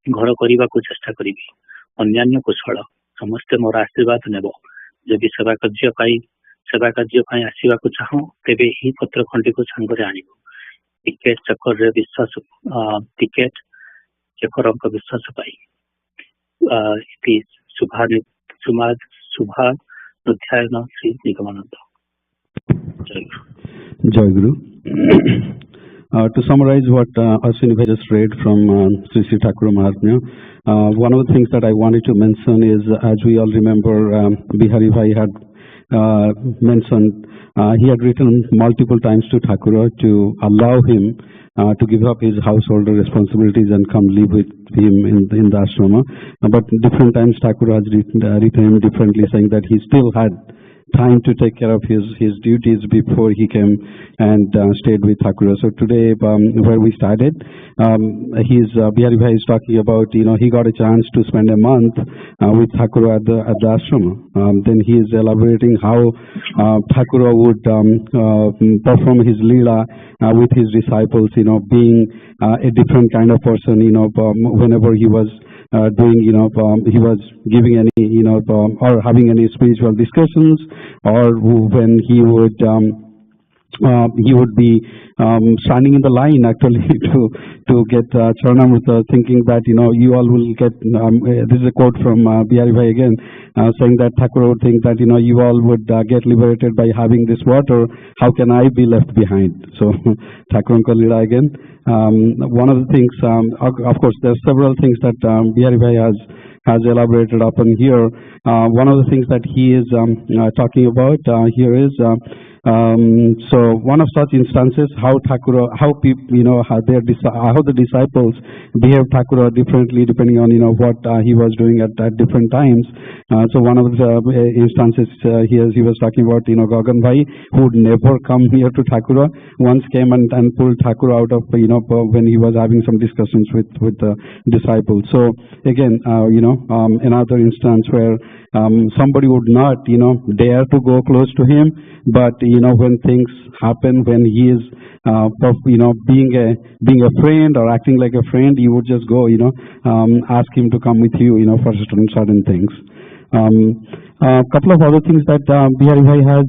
घर करने को चेष्टा करी अन्यान्य कुशल समस्ते मोर आशीर्वाद नेब जदि सेवा कार्य आसवा चाह तेरे ही पत्र खंडी को सांगे आण टिकेट चक्कर विश्वास टिकेट चक्कर विश्वास पाई शुभाध्यायन Shri Nigamanand. Jai Guru. To summarize what Ashwini Bhai just read from Sri Sri Thakur Mahatmya, one of the things that I wanted to mention is, as we all remember, Bihari Bhai had mentioned, he had written multiple times to Thakur to allow him to give up his householder responsibilities and come live with him in the ashrama. But different times Thakur has written him differently, saying that he still had time to take care of his duties before he came and stayed with Thakur. So today, where we started, Bihari Bhai is talking about, he got a chance to spend a month with Thakur at the ashrama. Then he is elaborating how Thakur would perform his leela with his disciples, being a different kind of person, whenever he was he was giving any, or having any spiritual discussions, or when he would be standing in the line actually to get Charanamrita, thinking that you all will get. This is a quote from Bihari Bhai again, saying that Thakur would think that you all would get liberated by having this water. How can I be left behind? So Thakur Uncle Lila again. One of the things, of course, there are several things that Bihari Bhai has elaborated upon here. One of the things that he is talking about here is so one of such instances how Thakur, how people, how the disciples behave Thakur differently depending on what he was doing at different times. So one of the instances here he was talking about Gagan Bhai, who would never come here to Thakur, once came and pulled Thakur out of when he was having some discussions with the disciples. So again another instance where somebody would not dare to go close to him, but when things happen, when he is being a friend or acting like a friend, you would just go ask him to come with you for certain things. Couple of other things that Bihari Bhai has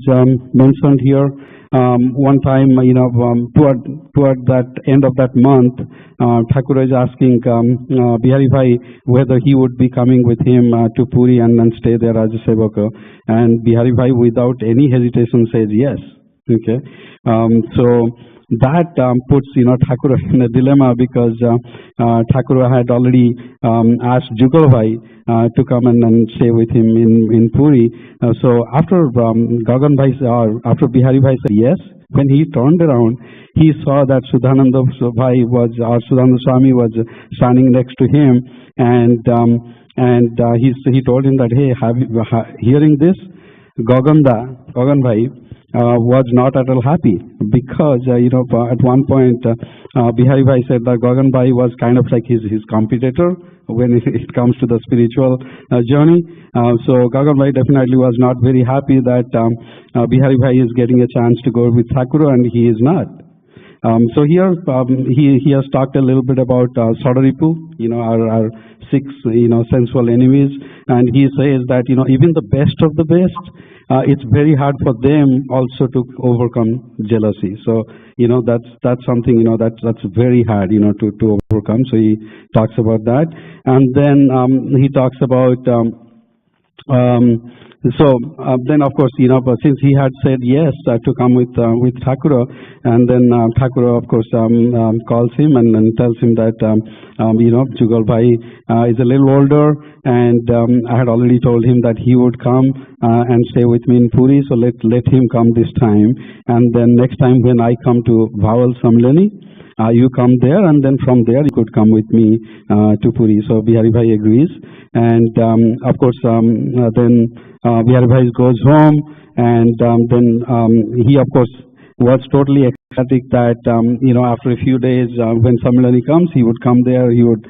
mentioned here. One time, toward that end of that month, Thakur is asking Bihari Bhai whether he would be coming with him to Puri and stay there as a sevaka. And Bihari Bhai, without any hesitation, says yes. Okay, so that puts Thakur in a dilemma, because Thakur had already asked Jugal Bhai to come and stay with him in Puri. So after Gagan Bhai, after Bihari Bhai said yes, when he turned around, he saw that Sudhananda Bhai Sudhananda Swami was standing next to him, and he told him that, hey, hearing this, Gagan Bhai was not at all happy, because at one point Bihari Bhai said that Gagan Bhai was kind of like his competitor when it comes to the spiritual journey. So Gagan Bhai definitely was not very happy that Bihari Bhai is getting a chance to go with Thakur and he is not. So here he has talked a little bit about Sadaripu, our six sensual enemies, and he says that even the best of the best, it's very hard for them also to overcome jealousy. So that's something that's very hard to overcome. So he talks about that, and then he talks about then of course since he had said yes to come with Thakur, and then Thakur of course calls him and tells him that Jugal Bhai is a little older, and I had already told him that he would come and stay with me in Puri, so let him come this time, and then next time when I come to Bhaval Samlani, you come there, and then from there you could come with me to Puri. So Bihari Bhai agrees, and of course then Bihari Bhai goes home, and then he of course was totally ecstatic that after a few days when Samlani comes, he would come there, he would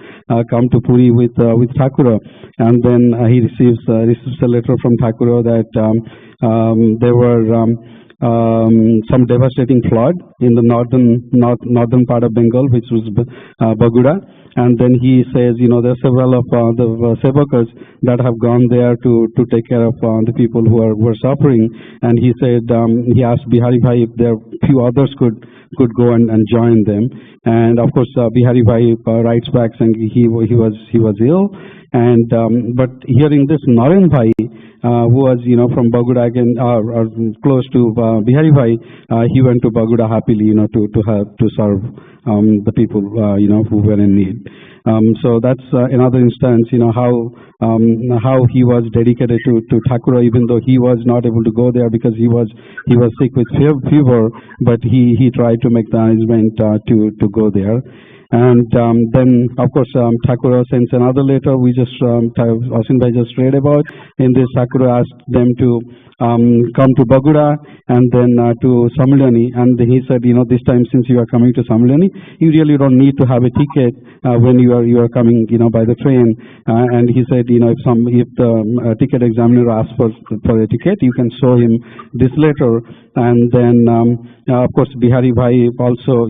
come to Puri with Thakur, and then he receives a letter from Thakur that there were some devastating flood in the northern part of Bengal, which was Baguda. And then he says, there are several of the sevakas that have gone there to take care of the people who were suffering. And he said, he asked Bihari Bhai if there few others could go and join them. And of course, Bihari Bhai writes back saying he was ill. And but hearing this, Naren Bhai, who was from Baguda again, or close to Bihari Bhai, he went to Baguda happily, to serve the people who were in need. So that's another instance, how he was dedicated to Thakura, even though he was not able to go there because he was sick with fever, but he tried to make the arrangement to go there. And then, of course, Thakura sends another letter. We just, Asin Bhai just read about. In this, Thakura asked them to come to Baguda and then to Samilani. And he said, this time, since you are coming to Samilani, you really don't need to have a ticket when you are coming, by the train. And he said, if the ticket examiner asks for a ticket, you can show him this letter. And then, of course, Bihari Bhai also,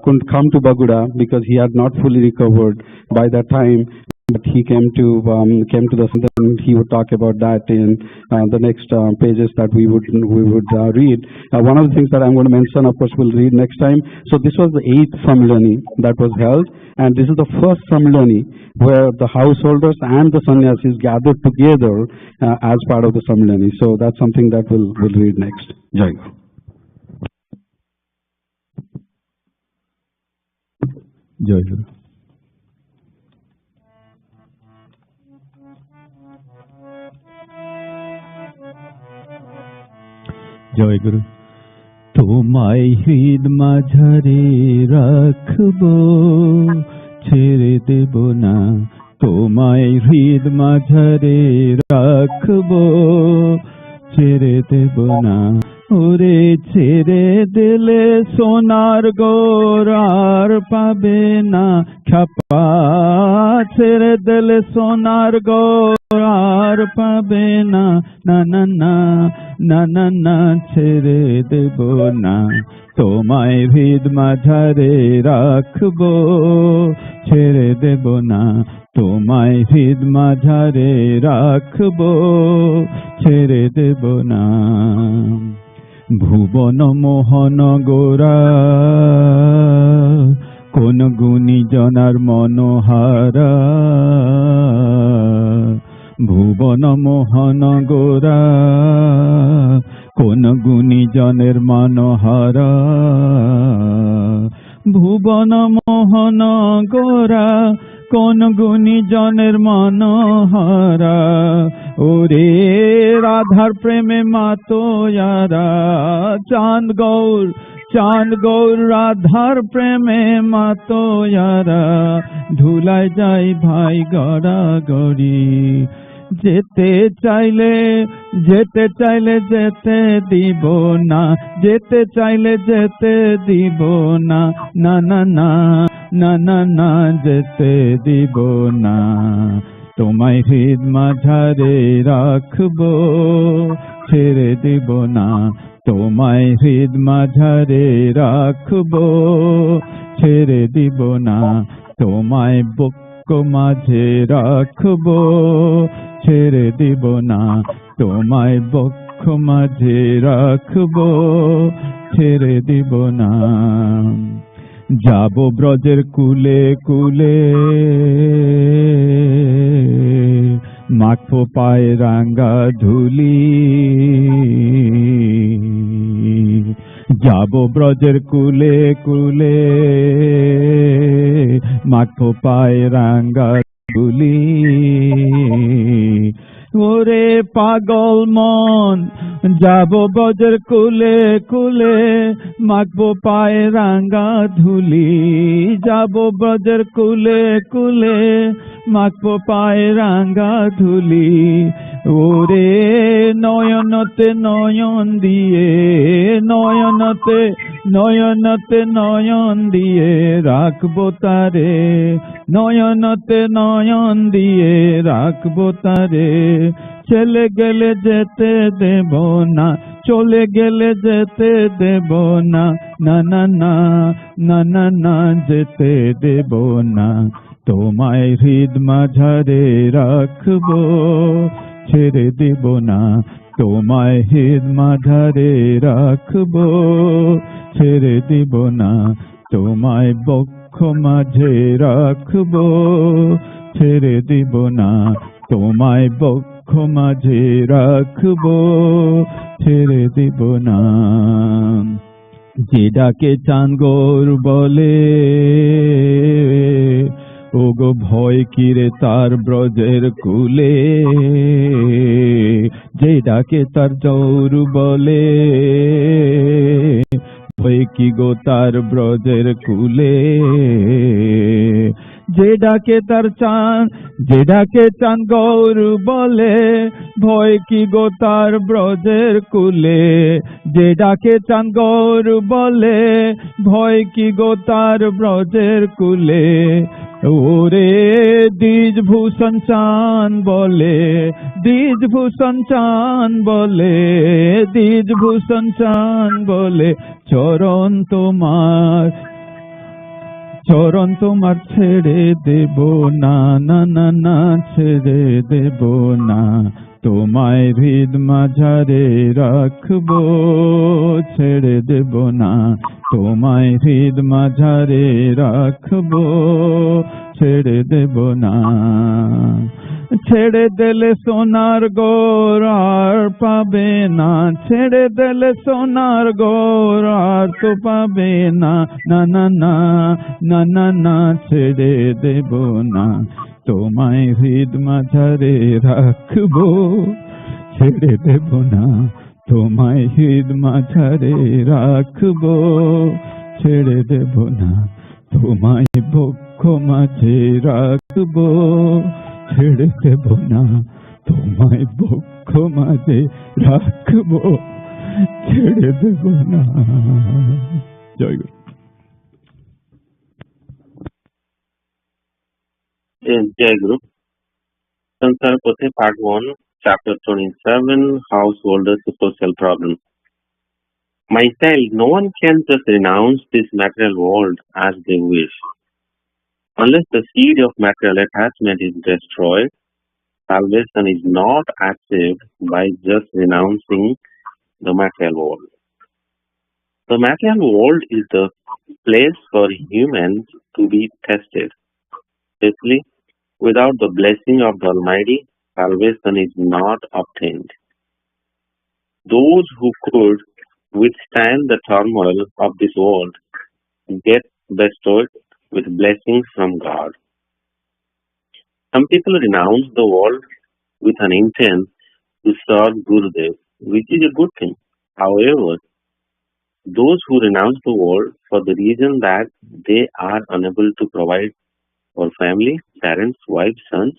couldn't come to Baguda because he had not fully recovered by that time. But he came to the center, and he would talk about that in the next pages that we would read. One of the things that I'm going to mention, of course, we'll read next time. So this was the 8th Samilani that was held, and this is the first Samilani where the householders and the sannyasis gathered together as part of the Samilani. So that's something that we'll read next. Jai Guru. Jai Guru. জয় গুরু তোমায় হৃদ মাঝারে রাখবো ছেড়ে দেব না তোমায় হৃদ মাঝারে রাখবো ছেড়ে দেব না ওরে ছেড়ে দিলে সোনার গোরার পাবে না খাপা ছেড়ে দিলে সোনার গোরার পাবে না না না না না না না ছেড়ে দেব না তোমায় হৃদ মাঝারে রাখবো ছেড়ে দেব না তোমায় হৃদ মাঝারে রাখবো ছেড়ে দেব না ভুবন মোহন গোরা কোন গুণী জনার মনোহারা ভুবন মোহন গোরা কোন গুণী জনের মনোহারা ভুবন মোহন গোরা কোন গুণী জনের মনোহারা ওরে রাধার প্রেমে মাতোয়ারা চাঁদ গৌর রাধার প্রেমে মাতোয়ারা ধুলায় যাই ভাই গড়াগড়ি যেতে চাইলে যেতে দিব না যেতে চাইলে যেতে দিব না না না না না না না যেতে দিব না তোমায় হৃদ মাঝারে রাখবো ছেড়ে দিব না তোমায় হৃদ মাঝারে রাখবো ছেড়ে দিব না তোমায় বক্ষ মাঝে রাখবো ছেড়ে দিব না তোমায় বক্ষ মাঝে রাখবো ছেড়ে দিব না যাব ব্রজের কুলে কুলে মাখবো পায়ে রাঙ্গা ধুলি যাব ব্রজের কুলে কুলে মাখবো পায়ে রাঙ্গা ধুলি ওরে পাগল মন যাব ব্রজের কুলে কুলে মাখবো পায়ে রাঙ্গা ধুলি যাব ব্রজের কুলে কুলে মাখবো পায়ে রাঙ্গা ধুলি ওরে নয়নতে নয়ন দিয়ে নয়নতে নয়নতে নয়ন দিয়ে রাখবো তারে নয়নতে নয়ন দিয়ে রাখবো তারে চলে গেলে যেতে দেব না চলে গেলে যেতে দেব না, না না না, না না না, যেতে দেব না। তোমায় হৃদ মাঝারে রাখবো, ছেড়ে দেব না। তোমায় হৃদ মাঝারে রাখবো, ছেড়ে দেব না। তোমায় বক্ষ মাঝে রাখবো, ছেড়ে দেব না। তোমায় বক্ষ মাঝে রাখবো, ছেড়ে দেব না। যে ডাকে চান গৌর বলে, ওগো ভয় কিরে তার ব্রজের কুলে। যে ডাকে তার জৌর বলে, ভয় কি গো তার ব্রজের কুলে। যে ডাকে তার চান, যে ডাকে চান গৌর বলে, ভয় কি গো তার ব্রজের কুলে। যে ডাকে চান গৌর বলে, ভয় কি গো তার ব্রজের কুলে। ওরে দ্বিজ ভূষণ চান বলে, দ্বিজ ভূষণ চান বলে, দ্বিজ ভূষণ চান বলে, চরণ তোমার, চরণ তোমার ছেড়ে দেব না, না না না, ছেড়ে দেব না। তোমায় হৃদ মাঝারে রাখবো, ছেড়ে দেব না। তোমায় হৃদ মাঝারে রাখবো, ছেড়ে দেব না। ছেড়ে দিলে সোনার গৌর আর পাবে না, ছেড়ে দিলে সোনার গৌর আর তো পাবে না, না না না, না না না, ছেড়ে দেব না। তোমায় হৃদ মাঝারে রাখবো, ছেড়ে দেব না। তোমায় হৃদ মাঝারে রাখবো, ছেড়ে দেব না। তোমায় বক্ষ মাঝে রাখবো, ছেড়ে দেব না। তোমায় বক্ষ মাঝে রাখবো, ছেড়ে দেব না। জয় গুরু। Jai Guru. Sansar Pothe Part 1, Chapter 27, Householders to Social Problems. My child, no one can just renounce this material world as they wish. Unless the seed of material attachment is destroyed, salvation is not achieved by just renouncing the material world. The material world is the place for humans to be tested. Especially, without the blessing of the Almighty, salvation is not obtained. Those who could withstand the turmoil of this world get bestowed with blessings from God. Some people renounce the world with an intent to serve Gurudev, which is a good thing. However, those who renounce the world for the reason that they are unable to provide for family, parents, wives, sons,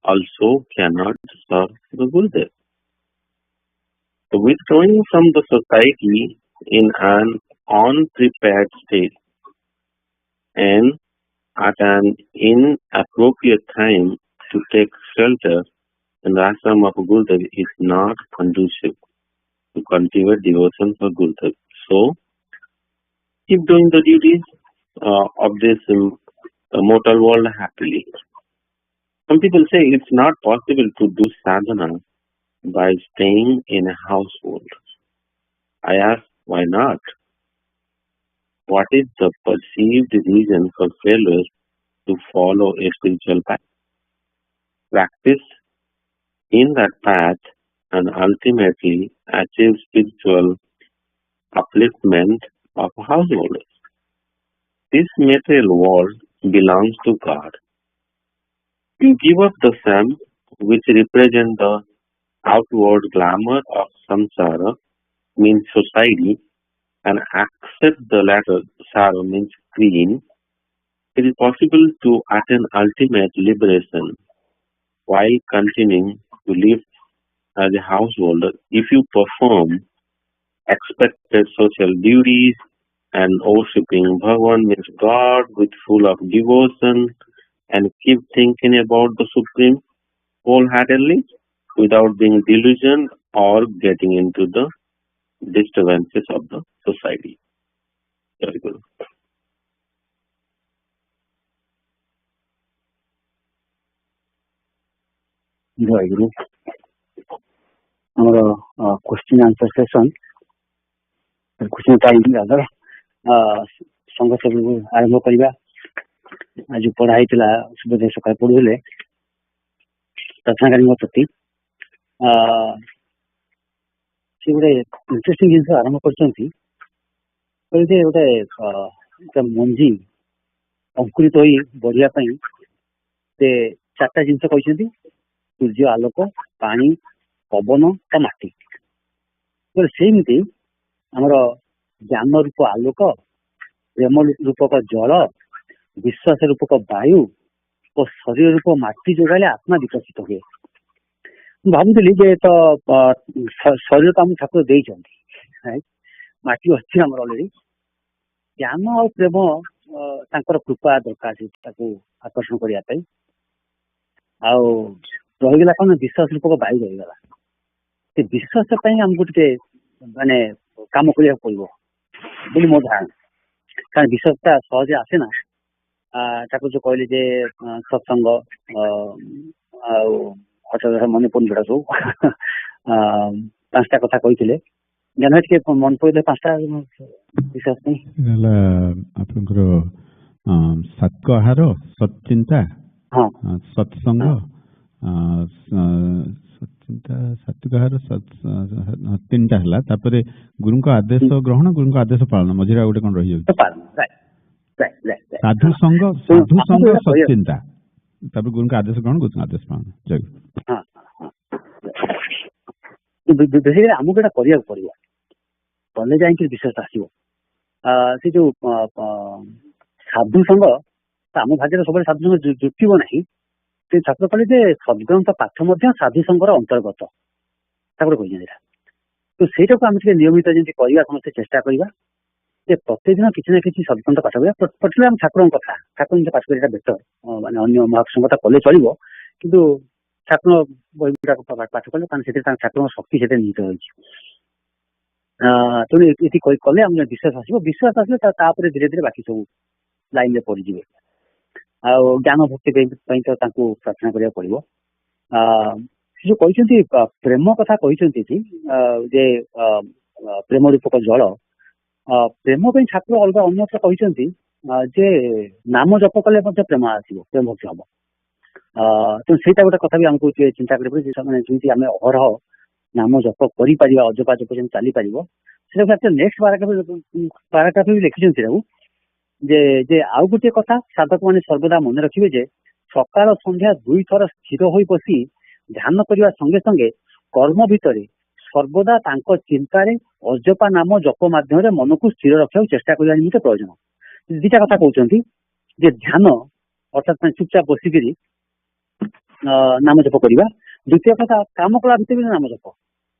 also cannot serve the Gurudev. The withdrawing from the society in an unprepared state and at an inappropriate time to take shelter in the ashram of Gurudev is not conducive to cultivate devotion for Gurudev. So, keep doing the duties of this mortal world happily. Some people say it's not possible to do sadhana by staying in a household. I ask, why not? What is the perceived reason for failure to follow a spiritual path? Practice in that path and ultimately achieve spiritual upliftment of householders. This material world belongs to God. To give up the same, which represent the outward glamour of samsara, means society, and accept the latter, sara, means green, it is possible to attain ultimate liberation while continuing to live as a householder if you perform expected social duties and worshipping Bhagavan, means God, with full of devotion and keep thinking about the Supreme wholeheartedly without being delusioned or getting into the disturbances of the society. Very good. जय गुरु ଆମର question answer session question time rather संघ सब आरंभ करवा आज पढ़ाई सुबोध सकाल पढ़ुले रचनाकारी प्रति से गोटे इंटरेस्टिंग जिन आरंभ कर गोटे मंजी अंकुरित हो बढ़िया से चार्टा जिन कहते सूर्य आलोक पानी पवन का माटी सेमती आमर ज्ञान रूप आलोक प्रेम रूपक जल विश्वास रूपक वायु और शरीर रूप माटी जोगाले आत्मा विकसित हुए भावुली जे तो शरीर तो आम ठाकुर देते माटी अच्छी आम अलरेडी ज्ञान और प्रेम तांकर कृपा दरकार आकर्षण करने रहीगला कौन विश्वास रूपक वायु रहीगला से विश्वास आमको टे माने काम करिया पड़ो बोली मो धारणा कारण विश्वासटा सहजे आसे ना ठाकुर जो कहले जे सत्संग हठात मन पड़ा सब पांचटा कथा कही ज्ञान टे मन पड़े पांचटा विश्वास नहीं सत्कहार सच्चिंता सत्संग सत्कहार तीन टा है गुरु का आदेश ग्रहण गुरु का आदेश पालन मझे गोटे कौन रही साधु संग सच्चिंता गुरु का आदेश ग्रहण गुरु का आदेश पालन जय बेसिकली आमको एटा करिया पड़िबो कले जाई विश्वास आसीबो से जो साधु संग आम भाग्य सब साधु संग जुटिबो नहीं से ठाकुर कहले सद्ग्रंथ पाठ साधु संघर अंतर्गत ठाकुर कही तो सहीटा को आम नियमित जमी करवा समस्त चेष्टा करवा प्रत्येक दिन किसी ना कि सद्ग्रंथ पाठ करा पर्टिकुलर आम ठाकुर कथा ठाकुर पाठ कर बेटर माने अन्य महापुरुषों कथा कले चलो कि ठाकुर बही गुड़ा पाठ कले ठाकुर शक्ति से निहित हो तेणु ये कले आम विश्वास आसो विश्वास आसले धीरे धीरे बाकी सब लाइन में पड़े ज्ञान भक्ति तो प्रार्थना करिया पड़ो जो कहते प्रेम कथा कहते जे प्रेम रूपक जल प्रेम ठाकुर अलग अन्यत्र कहते जे नाम जप कले प्रेम आसो प्रेम भक्ति हम तेणु से गोटे कथा भी आमको चिंता करें आम अहरह नाम जप कर अजपा जप जमी चली पार नेक्स्ट पाराग्राफ भी लिखिं जे जे आउ गोटे कथा साधक माने सर्वदा मन रखिबे जे सकाळ संध्या दुई थर स्थिर होई बसी ध्यान करने संगे संगे कर्म भितर सर्वदा तांको चिंतारे अजपा नाम जप माध्यम मन को स्थिर रखा चेष्टा करने निमित्त प्रयोजन दीटा कथा कहते जे ध्यान अर्थात चुपचाप बसिकी नाम जप करवा द्वितीय कथा काम कला भितर नाम जप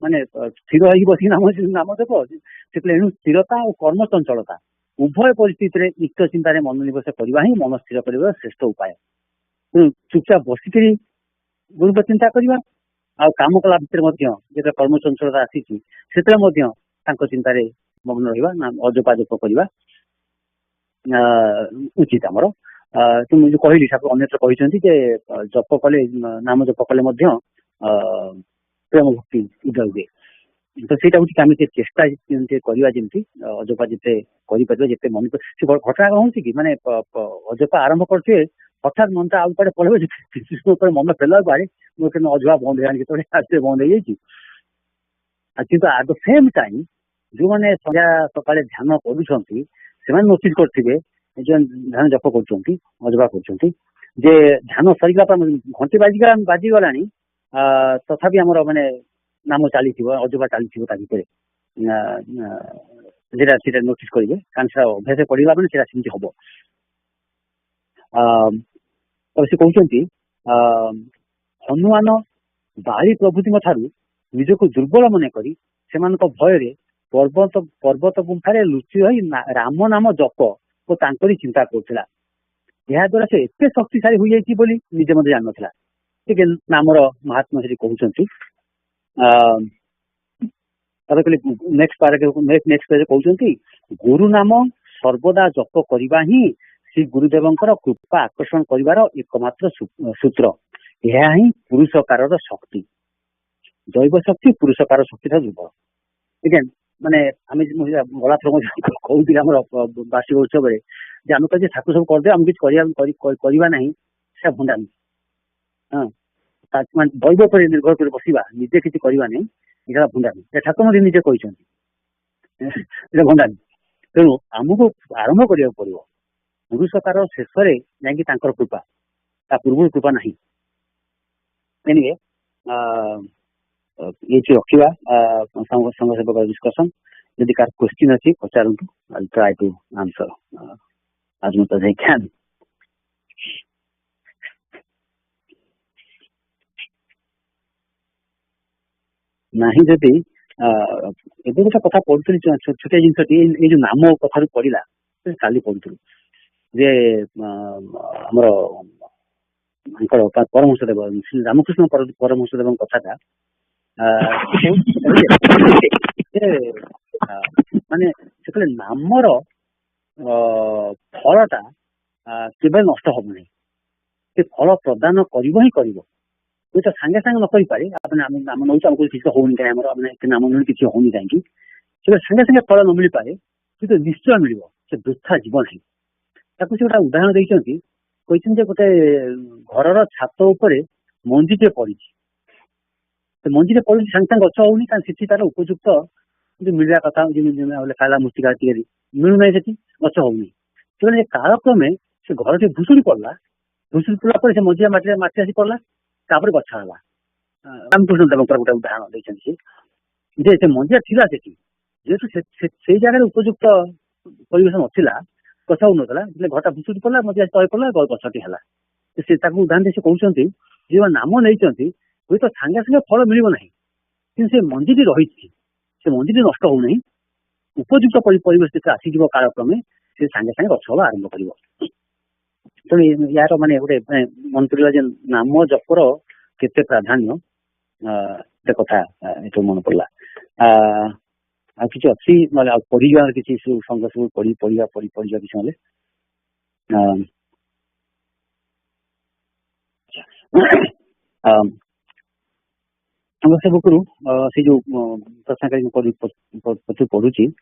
माने स्थिर हो बस नाम जप से स्थिरता और कर्म चंचलता उभय परिस्थिति युक्त चिंतार मनोनिवेश करवा ही मन स्थिर कर श्रेष्ठ उपाय चुपचाप बसिकी गुरु चिंता करवा आम कला भितर जो कर्म चंचलता आसी चिंतार मग्न रहा अजपा जप करवा उचित आमर तो मुझे कहली ठाकुर अन्यत्र कहते जप कले नाम जप कले प्रेम भक्ति उदय हुए तो सहीटा हूँ आम चेष्टा करवा जमी अजपा जिते करते मन घटना कौन कि माने अजपा आरंभ करते हठात मन आउ कड़े पड़े मन फेला बारे मोर अजपा बंद हो बंद हो कि एट द सेम टाइम जो मैंने संध्या सकाଳେ ध्यान करुँच से नोटिस करेंगे जो ध्यान जप कर अजपा कर ध्यान सरीगला घंटे बाजिगला तथापि आमर माने नाम चली अजपा चली भितर नोटिस करेंगे कारण से अभ्यास पढ़ा मैंने सेमती हम से कहते हनुमान बाली प्रभृति निजक दुर्बल मन कर भय पर्वत पर्वत गुंफार लुचि रही राम नाम जप और तांकरी चिंता करुला यह द्वारा से एत शक्तिशाली हो जाए निजे मत जान नाम महात्मा से कहते नेक्स्ट पेज कहते गुरु नाम सर्वदा जप करवा ही श्री गुरुदेवंकर कृपा आकर्षण करिवार एकमात्र सूत्र यह ही पुरुषकार शक्ति दैव शक्ति पुरुषकार शक्ति रूप एगेन माने आम गला थर कहूँ आम वार्षिक उत्सव आम कहे ठाकुर सब करदे आम किसी ना से भंडामी हाँ दैव पर निर्भर कर बसवा निजे किसी करवा नहीं यहाँ भंडामी ठाकुर मत निजे कहते भंडामी तेणु आमको आरंभ करा पड़ो पुरुषकार शेष जा कृपा ता पूर्व कृपा नहीं एनिवे ये रखा संघ सेवक डिस्कसन यदि कार क्वेश्चन अच्छी पचारू आई ट्राई टू आंसर आज मत कैन नहीं जदि एबे गोटे कथा पढ़ुली छोटिया जिनस ये नाम कथार पड़ा काली पढ़ुलू जे आमर परमहंसदेव श्री रामकृष्ण परमहंसदेव कथाटा माने से नामर फलटा केवल नष्ट हम नहीं से फल प्रदान कर तो सांगे सांगे न करि पारे आपने नाम नौ आमको किसी होनी कहीं नाम नुण किसी होनी कहीं सांगे सांगे फल न मिल पारे कि निश्चय मिल से वृथा जीवन है ताकू से गोटे उदाहरण देखते गोटे घर छात उपर मंजीटे पड़ी मंजीटे पड़ी सांगे सांगे गच होनी कारण तार उपयुक्त जो मिलवा कथा खाला मूर्तिका मिलूना से गच होनी तेनाली कालक्रमे से घर टे भुशुड़ी पड़ा से मंजिया माटी आसी पड़ा तापर गछ है रामकृष्ण देवकर गोटे उदाहरण देखते से मंजिया थिला जेहेतु से जगह उपयुक्त परिवेश नाला गछ हो नाला घरटा भुशुड़ी पड़ा मंजिया तले पड़ा गछटी है से उदाहरण से कहते जो नाम नहीं हुई तो सांगे सांगे फल मिल ना कि से मंजिटी रही से मंजिटी नष्ट होना उपयुक्त परिवेश आसीज कालक्रमे से सांगे सांगे गछ हवा आरंभ कर तेणु यार माने गोटे मन पड़ा नाम जपर केते प्राधान्य कथा ये मन पड़ा कि अच्छी ना पढ़ा किसी संघ सब पढ़ा किसी संघ सेवक से जो प्रश्न पढ़ुची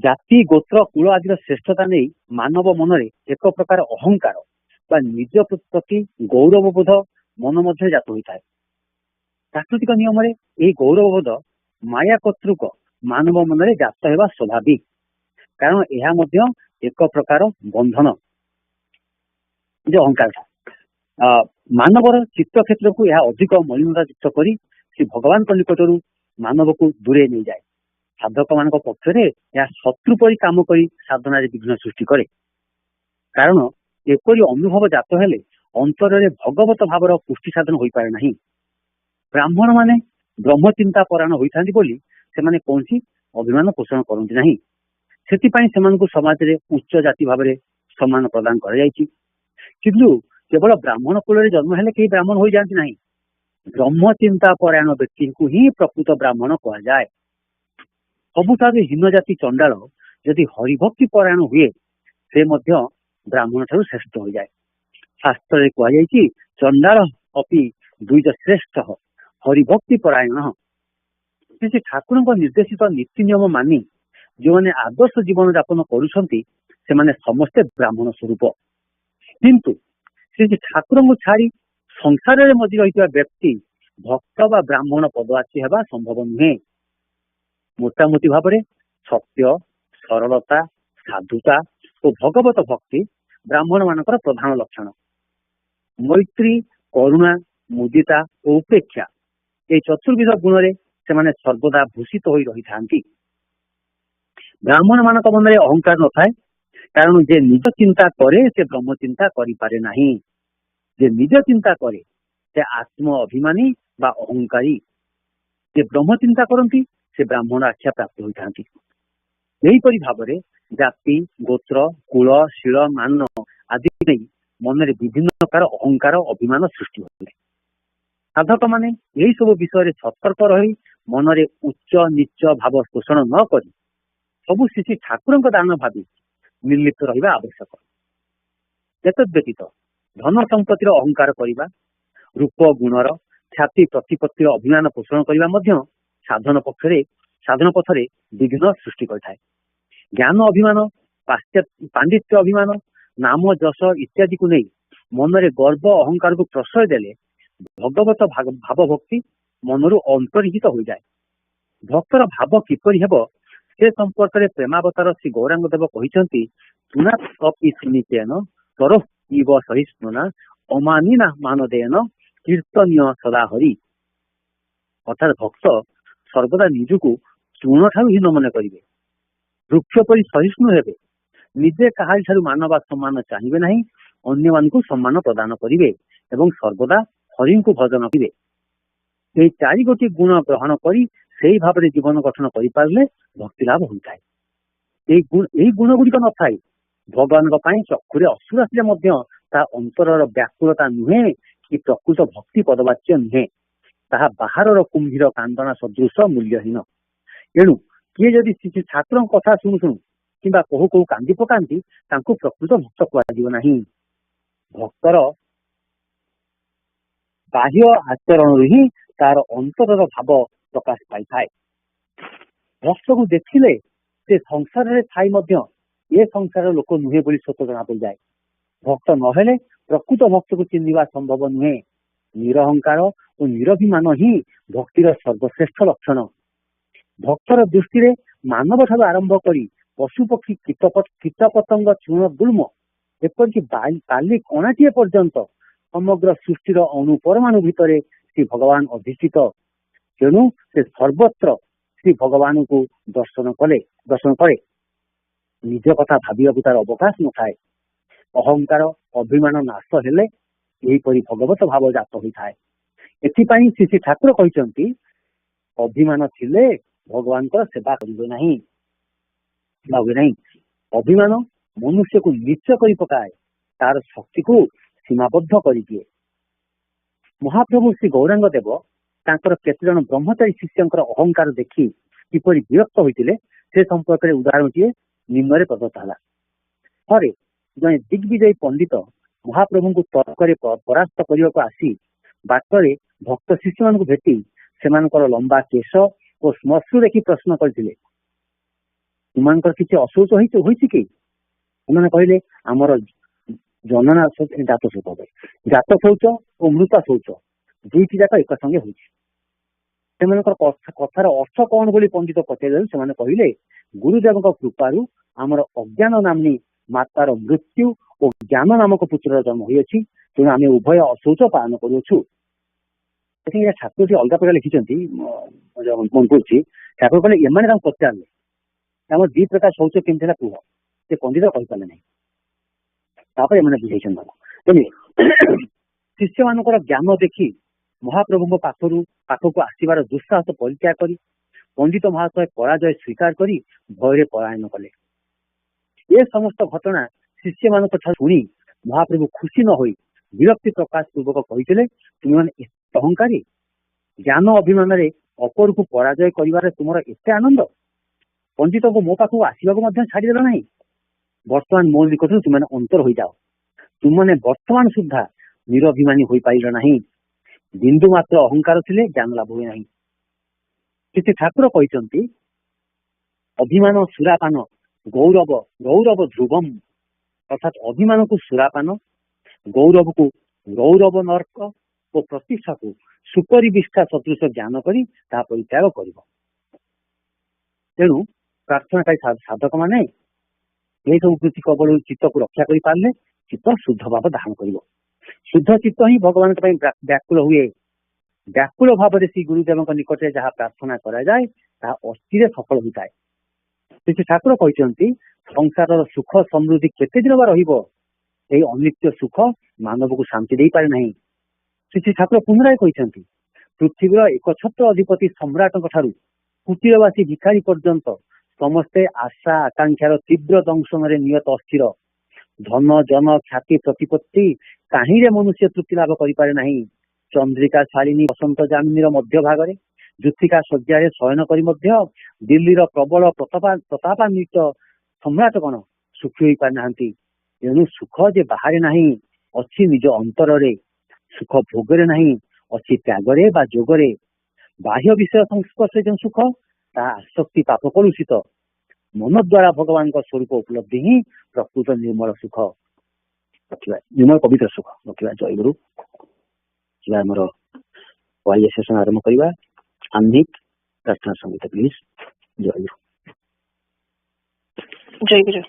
जाति गोत्र कूल आदि श्रेष्ठता नहीं मानव मन में एक प्रकार अहंकार बा निज प्रति गौरवबोध मन मध्य जात होता है प्राकृतिक नियम यही गौरवबोध माया कर्तृक मानव मन में जात होगा स्वाभाविक कारण यह एक प्रकार बंधन जो अहंकार मानवर चित्त क्षेत्र को यह अधिक मलिनता युक्त कर भगवान निकटर मानव को दूरे नहीं जाए साधक मान पक्ष शत्रु परी काम कर साधना विघ्न सृष्टि करे कारण एपरी अनुभव जात हेले अंतर में भगवत भावर पुष्टि साधन हो पारे नहीं ब्राह्मण माने ब्रह्म चिंता परायण होता से कौन अभिमान पोषण करती नहीं से समाज में उच्च जाति भाव में सम्मान प्रदान कर किंतु केवल ब्राह्मण कूल जन्म हेले कई ब्राह्मण हो जाती नहीं ब्रह्म चिंता परायण व्यक्ति को ही प्रकृत ब्राह्मण कह जाए सबुठ हीन जाति चंडाल जदि हरिभक्ति परायण हुए से ब्राह्मण ठार श्रेष्ठ हो जाए शास्त्र कहुई चंडाल अपि द्विज श्रेष्ठ हरिभक्ति परायण से ठाकुर निर्देशित नीति नियम मानि जो मैंने आदर्श जीवन यापन करुँच समस्ते ब्राह्मण स्वरूप किंतु से ठाकुर को छाड़ी संसार में मजी रही व्यक्ति भक्त बा ब्राह्मण पदवाची होगा संभव नुहे मोटामोटी भाव में सत्य सरलता साधुता और भगवत भक्ति ब्राह्मण मानकर प्रधान लक्षण मैत्री करुणा मुदिता और उपेक्षा ये चतुर्विध गुण से सर्वदा भूषित हो रही था ब्राह्मण मान मन में अहंकार न थाए कारण जे निज चिंता करे से ब्रह्म चिंता करें नहीं जे निज चिंता करे से आत्म अभिमानी बा अहंकारी जे ब्रह्म चिंता करती से ब्राह्मण आख्या प्राप्त होता यहीपरि भाव में जाति गोत्र कूल शील मान आदि नहीं मन में विभिन्न प्रकार अहंकार अभिमान सृष्टि होते साधक माने यही सब विषय सतर्क रही मनरे उच्च नीच भाव शोषण न करी सबु श्री ठाकुर दान भावी निर्लिप्त रहा आवश्यक। एतद धन संपत्तिर अहंकार करवा रूप गुणर ख्याति प्रतिपत्तिर अभिमान पोषण करने साधन पथरे विघ्न सृष्टि करଥାଏ। ज्ञान अभिमान पांडित्य अभिमान नाम जश इत्यादि को नहीं मनरे गर्व अहंकार को प्रश्रय देले भगवत भाव भक्ति मनरु अंतर्हित हो जाए। भक्तर भाव किपरि हेब से संपर्क में प्रेमावतार श्री गौरांग देव कहते तर इव सहिष्णुना अमानिना मानदेन कीर्तनीय सदा हरि। अर्थात भक्त सर्वदा निजको चूर्ण ठारू हीन मन करेंगे, वृक्ष परि सहिष्णु हेबे, निजे कहारी ठारू मान बा सम्मान चाहिए नहीं, अन्य मानकु सम्मान प्रदान करिवे एवं सर्वदा हरि को भजन करिवे। चारि गोटी गुण ग्रहण करी सेही भाव जीवन गठन करि पारले भक्ति लाभ होता है। गुण गुड़िक न थाई भगवान चक्षुरे असुर आसिले अंतर व्याकुलता नुहे कि प्रकृत भक्ति पदवाच्य नुहे, ताहा बाहर कुंभीर कांदना सदृश मूल्यहीन। एणु किए जदि श्री ठाकुर कथा शुणु शुणु कि कहू कहू कांदी पकाती प्रकृत भक्त कह नहीं। भक्तर बाह्य आचरण ही तार अंतर भाव प्रकाश पाई। भक्त को देखिले से संसार थाई ये संसार लोक नुहे बोली सत जना पड़ जाए। भक्त नहेले प्रकृत भक्त को चिन्हवा संभव नुहे। निरहंकार और निरभिमान ही भक्तिर सर्वश्रेष्ठ लक्षण। भक्तर दृष्टि मानव ठार आरंभ करी पशु पक्षी कीट पतंग चूर्ण गुल्म एपरिक बाली कणाटीए पर्यंत समग्र सृष्टिर अणु परमाणु भितर श्री भगवान अधिष्ठित। तेणु से सर्वत्र श्री भगवान को दर्शन करे निज कथा भाविया तार अवकाश न थाए। अहंकार अभिमान नाश हेले यहीपरि भगवत भाव जात होता है। एथिपाई श्री ठाकुर कहते अभिमान थिले भगवान सेवा करिवे नहीं। अभिमान मनुष्य को नीच करी पकाए, तार शक्ति को सीमाबद्ध कर दिए। महाप्रभु श्री गौरांग देव तांकर केते जन ब्रह्मचारी शिष्यंकर अहंकार देखि किपरि विरक्त होइतिले से संपर्क में उदाहरणटीए निम्न प्रदत्त है। थे जड़े दिग्विजयी पंडित महाप्रभु को तर्क परास्त करने को आसी बाटरे भक्त शिष्य मान भेटी से लंबा केश और श्मश्रु देखी प्रश्न करते तुमर किसी अशौच होती कि कहले आमर जनना जात शौच जात शौच और मृत शौच दुईटी जाक एक संगे हो कथार अर्थ कौन बोली पंडित पचारे से कहले गुरुदेव कृपारू आमर अज्ञान नामनी मातार मृत्यु और ज्ञान नामक पुत्र जन्म होती तेणु आम उभय अशौच पालन करुचु। ठाकुर जी अलग प्रकार लिखिं मन कर ठाकुर कहले एम पचारे दी प्रकार शौच केमती कह से पंडित कहीपारे ना बुझे। शिष्य मान ज्ञान देखी महाप्रभु पाखक आसबार दुस्साहस परित्याग कर पंडित महाशय पराजय स्वीकार कर भय पलायन कले। ये समस्त घटना शिष्य मान शुणी महाप्रभु खुशी न हो विरक्ति प्रकाश पूर्वक कहते तुम मैंने अहंकारी ज्ञान अभिमान अपर को पराजय कर तुम एत आनंद पंडित को मो पाखक आसवाक छाड़देल ना। बर्तमान मो निकट तुम अंतर हो जाओ। तुमने बर्तमान सुधा निरभिमानी हो पार ना। बिंदु मात्र अहंकार थिले ज्ञान लाभ हुए ना। श्री ठाकुर कहते अभिमान सुरापान गौरव गौरव ध्रुवम अर्थात अभिमान को सुरापान गौरव को गौरव नर्क और प्रतिष्ठा को सुपरिविष्ठा सदृश ज्ञान कर परित्याग कर। तेणु प्रार्थनाकारी साधक माने यही सब वृत्ति कबल चित्त को रक्षा कर पारे चित्त शुद्ध भाव धारण कर। शुद्ध चित्त ही भगवान व्याकुल हुए। व्याकुल भाव श्री गुरुदेव निकट जहाँ प्रार्थना कराए अस्थि सफल होता है। श्री ठाकुर कहते संसार सुख समृद्धि केते दिन बा रहिबो एही अनित्य सुख मानव को शांति दे पारे नहीं। श्री ठाकुर पुनराय कहते पृथ्वीर एक छत्र अधिपति सम्राट कुटीरवासी भिखारी पर्यंत समस्ते आशा आकांक्षार तीव्र दंशन नियत अस्थिर। धन जन ख्याति प्रतिपत्ति कहीं मनुष्य तृप्ति लाभ करें ना चंद्रिका शालिनी बसंत जामिनी मध्य भाग में जुतिका शज्या शयन कर दिल्ली प्रबल प्रतापान्वित सम्राट कौन सुखी हो पारिना तेणु सुख जे बाहर नहीं अच्छी निज अंतर रे सुख भोगरे नहीं अच्छी त्यागरे बा जोगरे बाह्य विषय संस्पर्श जो सुख ता आसक्ति पाप कलुषित मन द्वारा भगवान स्वरूप उपलब्धि ही प्रकृत निर्मल सुख रखा निर्मल पवित्र सुख रखा। जय गुरु आमर वाई सेशन आरंभ करवा आह्निक प्रार्थना संगीत प्लीज। जय गुरु जय गुरु।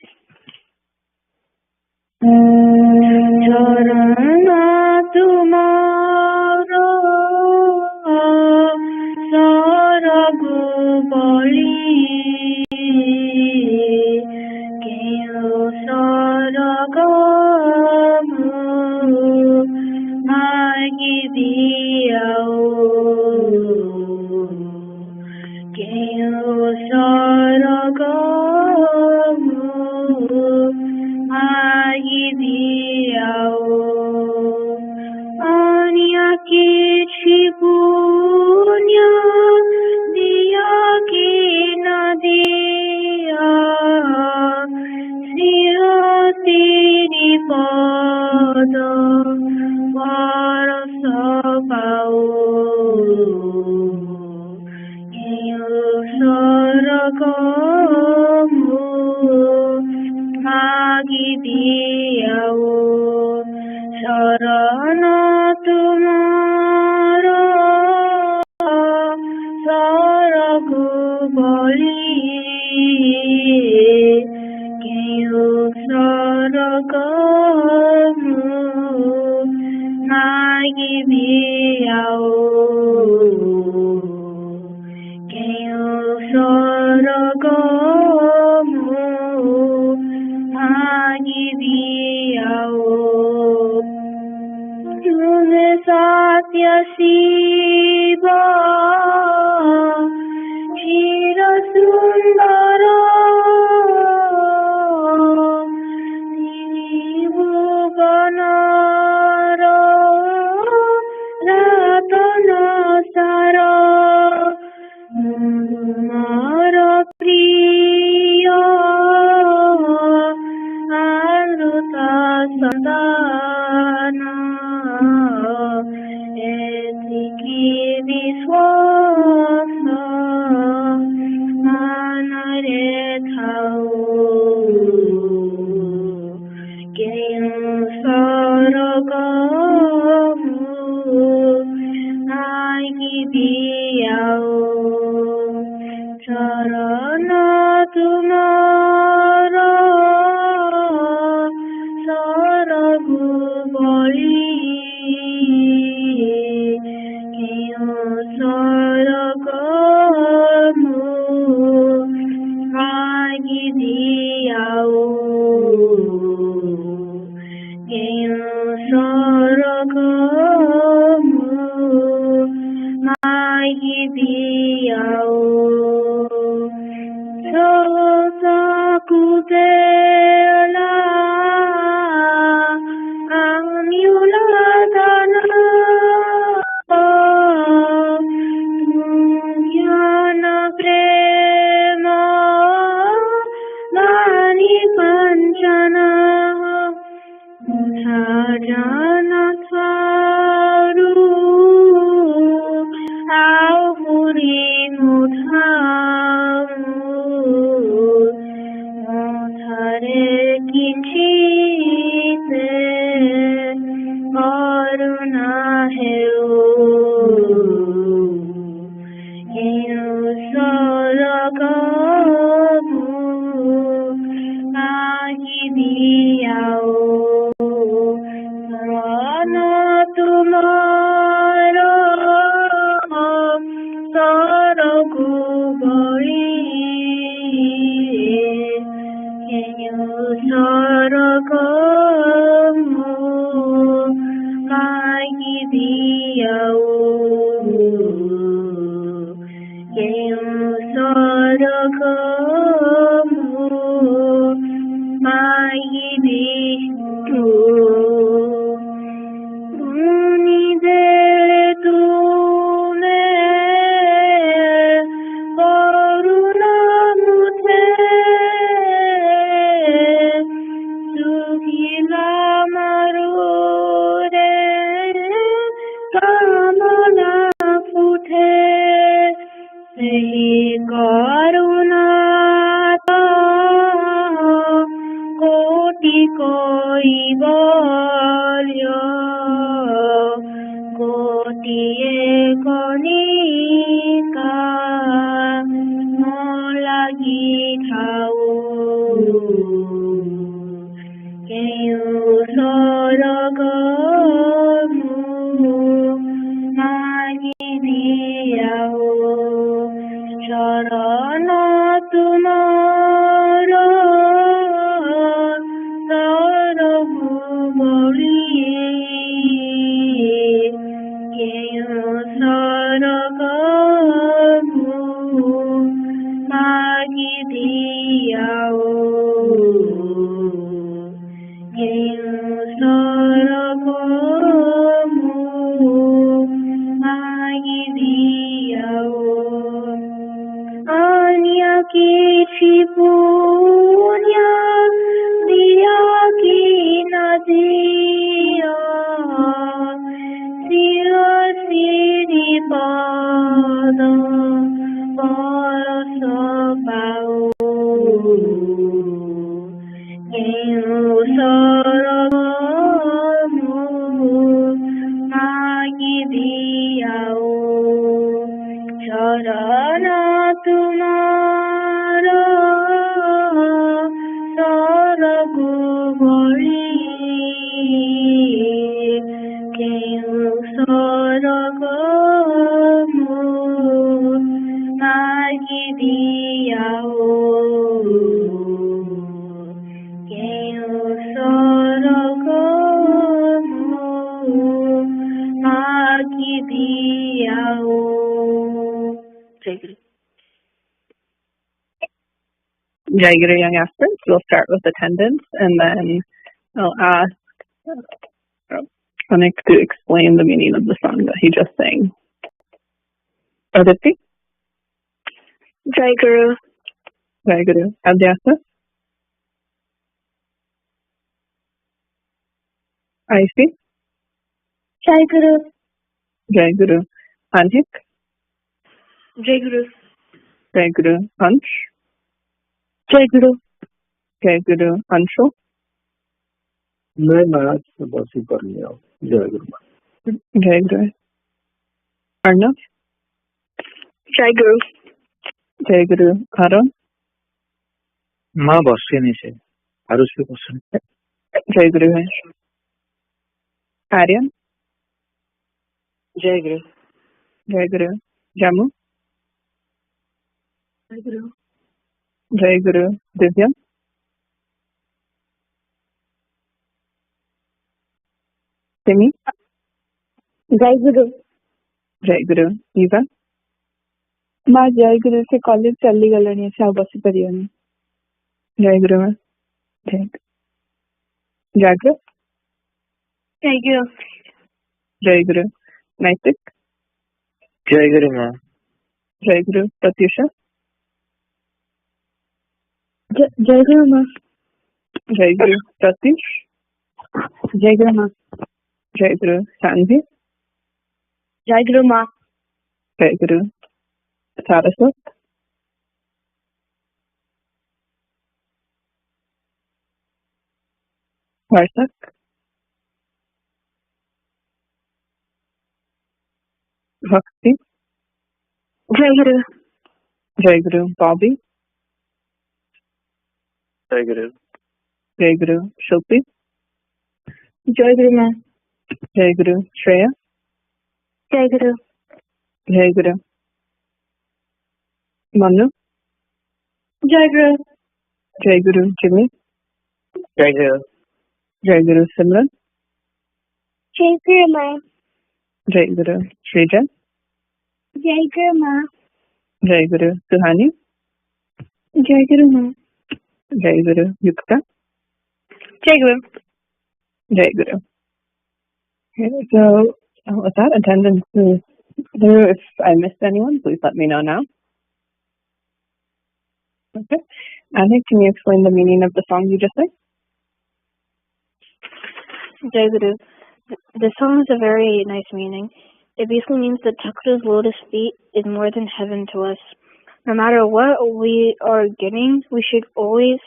दिया ଗୋଟିଏ କଣିକା ମୋ ଲାଗିଥାଉ କେଉଁ ସରଗରୁ ମାଗିବି ଆଉ ଚରଣ ତୁମର ତରକୁ ବଳିଏ କେଉଁ ସରଗରୁ ମାଗିବି ଆଉ କେଉଁ ସରଗରୁ ମାଗିବି ଆଉ ଅନ୍ୟ କିଛି ପୁଣ୍ୟ ଦିଅ କି ନ ଦିଅ ଶିର ଶ୍ରୀପଦ ପରଶ ପାଉ କେଉଁ ସରଗରୁ ମାଗିବି ଆଉ ଚରଣ ତୁମର ସରଗୁ ବଳିଏ କେଉଁ ସରଗରୁ ମାଗିବି ଆଉ କେଉଁ ସରଗରୁ ମାଗିବି ଆଉ Jaiguru young aspirants, we'll start with attendance and then I'll ask Anik to explain the meaning of the song that he just sang. Aditi? Jai Guru. Jai Guru. Abhyasa? Aishi? Jai Guru. Jai Guru. Anhik? Jai Guru. Jai Guru. Ansh? Jai Guru. Jai Guru. Anshu? मैं आज बस ही कर लिया जय गुरु Jai Guru. Arnav? Jai Guru. Jai Guru. Karan? माँ बसी नहीं से आरुष भी क्वेश्चन Jai Guru है. Aryan? Jai Guru. Jai Guru. Jamu? Jai Guru. Jai Guru. Divya? Simi? Jai Guru. Jai Guru. Eva? माँ जय गुरु से कॉलेज चली गलनी से बसी परियोनी Jai Guru है. ठीक. Jagrut? Jai Guru. Jai Guru. Naitik? जय गुरु माँ Jai Guru. Pratyusha? जय गुरु माँ Jai Guru. Pratish? जय गुरु माँ Jai Guru. Sanvi? Jai Guru Ma. Jai Guru. Saraswat? Varsak? Bhakti? Jai Guru. Jai Guru. Bobby? जय गुरु Jai Guru. Shilpi? Jai Guru Ma. Jai Guru. Shreya? Jai Guru. Jai Guru. Manu? Jai Guru. Jai Guru. Jimmy? जय गुरु Jai Guru. Simran? Jai Guru Ma. Jai Guru. Shrija? Jai Guru Ma. Jai Guru. Suhani? Jai Guru Ma. Jai Guru. Yukta? Jai Guru. Jai Guru. Okay, so with that, attendance is through. If I missed anyone, please let me know now. Okay. Anik, can you explain the meaning of the song you just sang? Jai Guru. This song has a very nice meaning. It basically means that Thakur's lotus feet is more than heaven to us. No matter what we are getting, we should always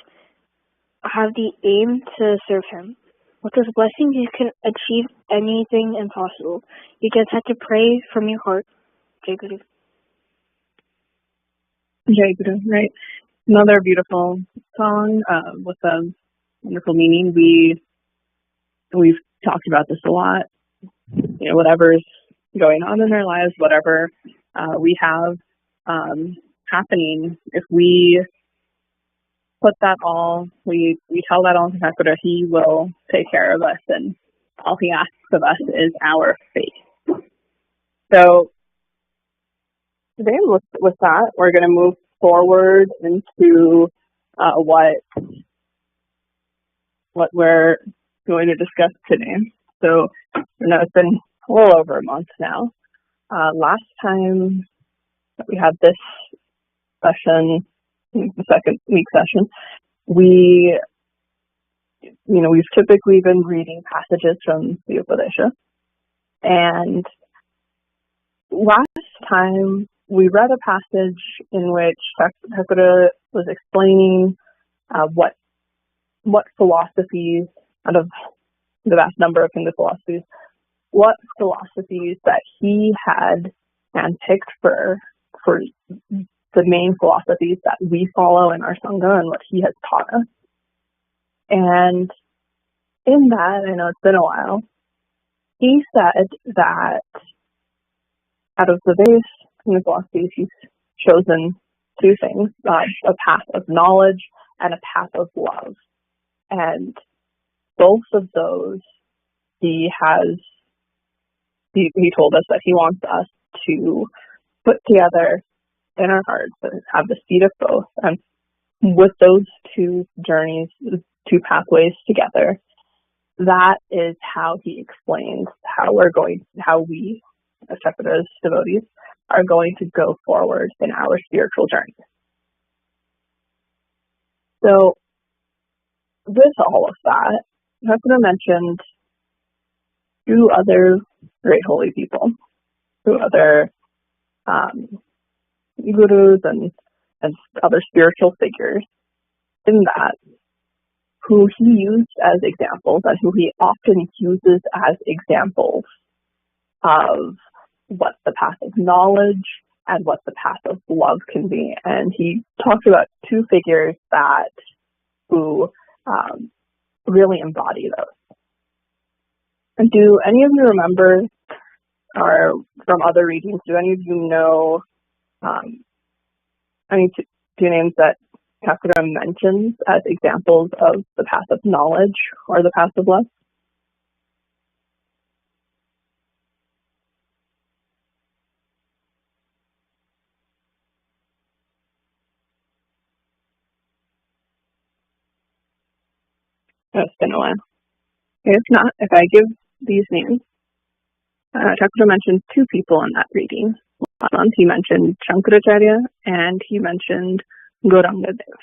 have the aim to serve him. With this blessing, you can achieve anything impossible. You just have to pray from your heart. Jai Guru. Jai Guru, right. Another beautiful song with a wonderful meaning. We've talked about this a lot. You know, whatever's going on in our lives, whatever we have happening, if we put that all, we tell that all to Thakura, he will take care of us, and all he asks of us is our faith. So today, with that, we're going to move forward into what we're going to discuss today. So, you know, it's been a little over a month now. Last time that we had this session, the second week session, we've typically been reading passages from the Upadesha. And last time we read a passage in which Thakura was explaining what philosophies, out of the vast number of Hindu philosophies, what philosophies that he had handpicked for the main philosophies that we follow in our Sangha and what he has taught us. And in that, I know it's been a while, he said that out of the various Hindu philosophies, he's chosen two things, a path of knowledge and a path of love. And both of those he told us that he wants us to put together in our hearts and have the seed of both. And with those two journeys, two pathways together, that is how he explains how we, as Thakura's devotees, are going to go forward in our spiritual journey. So, with all of that, Thakura mentioned two other great holy people, two other gurus and other spiritual figures in that, who he used as examples and who he often uses as examples of what the path of knowledge and what the path of love can be. And he talked about two figures who really embody those. And do any of you remember, or from other readings, do any of you know any two names that Thakura mentions as examples of the path of knowledge or the path of love? It's been a while. If not, if I give these names, Thakura mentioned two people in that reading. Last month he mentioned Shankaracharya and he mentioned Gauranga Dev.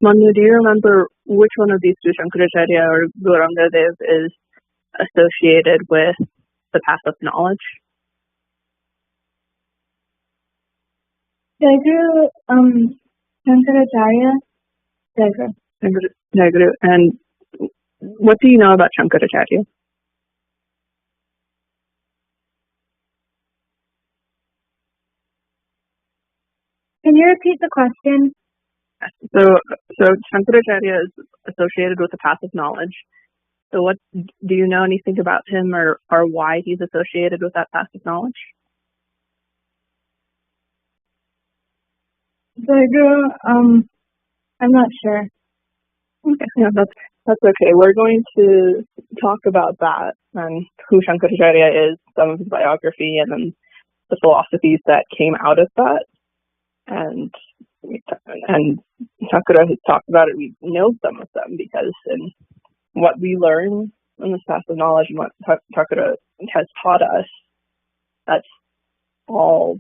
Manu, do you remember which one of these two, Shankaracharya or Gauranga Dev, is associated with the path of knowledge? Jai Shankaracharya. Jai Guru. And what do you know about Shankaracharya? Can you repeat the question? So Shankaracharya is associated with the path of knowledge. So what do you know anything about him or why he's associated with that path of knowledge? I'm not sure. Okay, yeah, that's okay. We're going to talk about that and who Shankaracharya is, some of his biography, and then the philosophies that came out of that. And Thakura has talked about it. We know some of them because in what we learn in this path of knowledge and what Thakura has taught us, that's all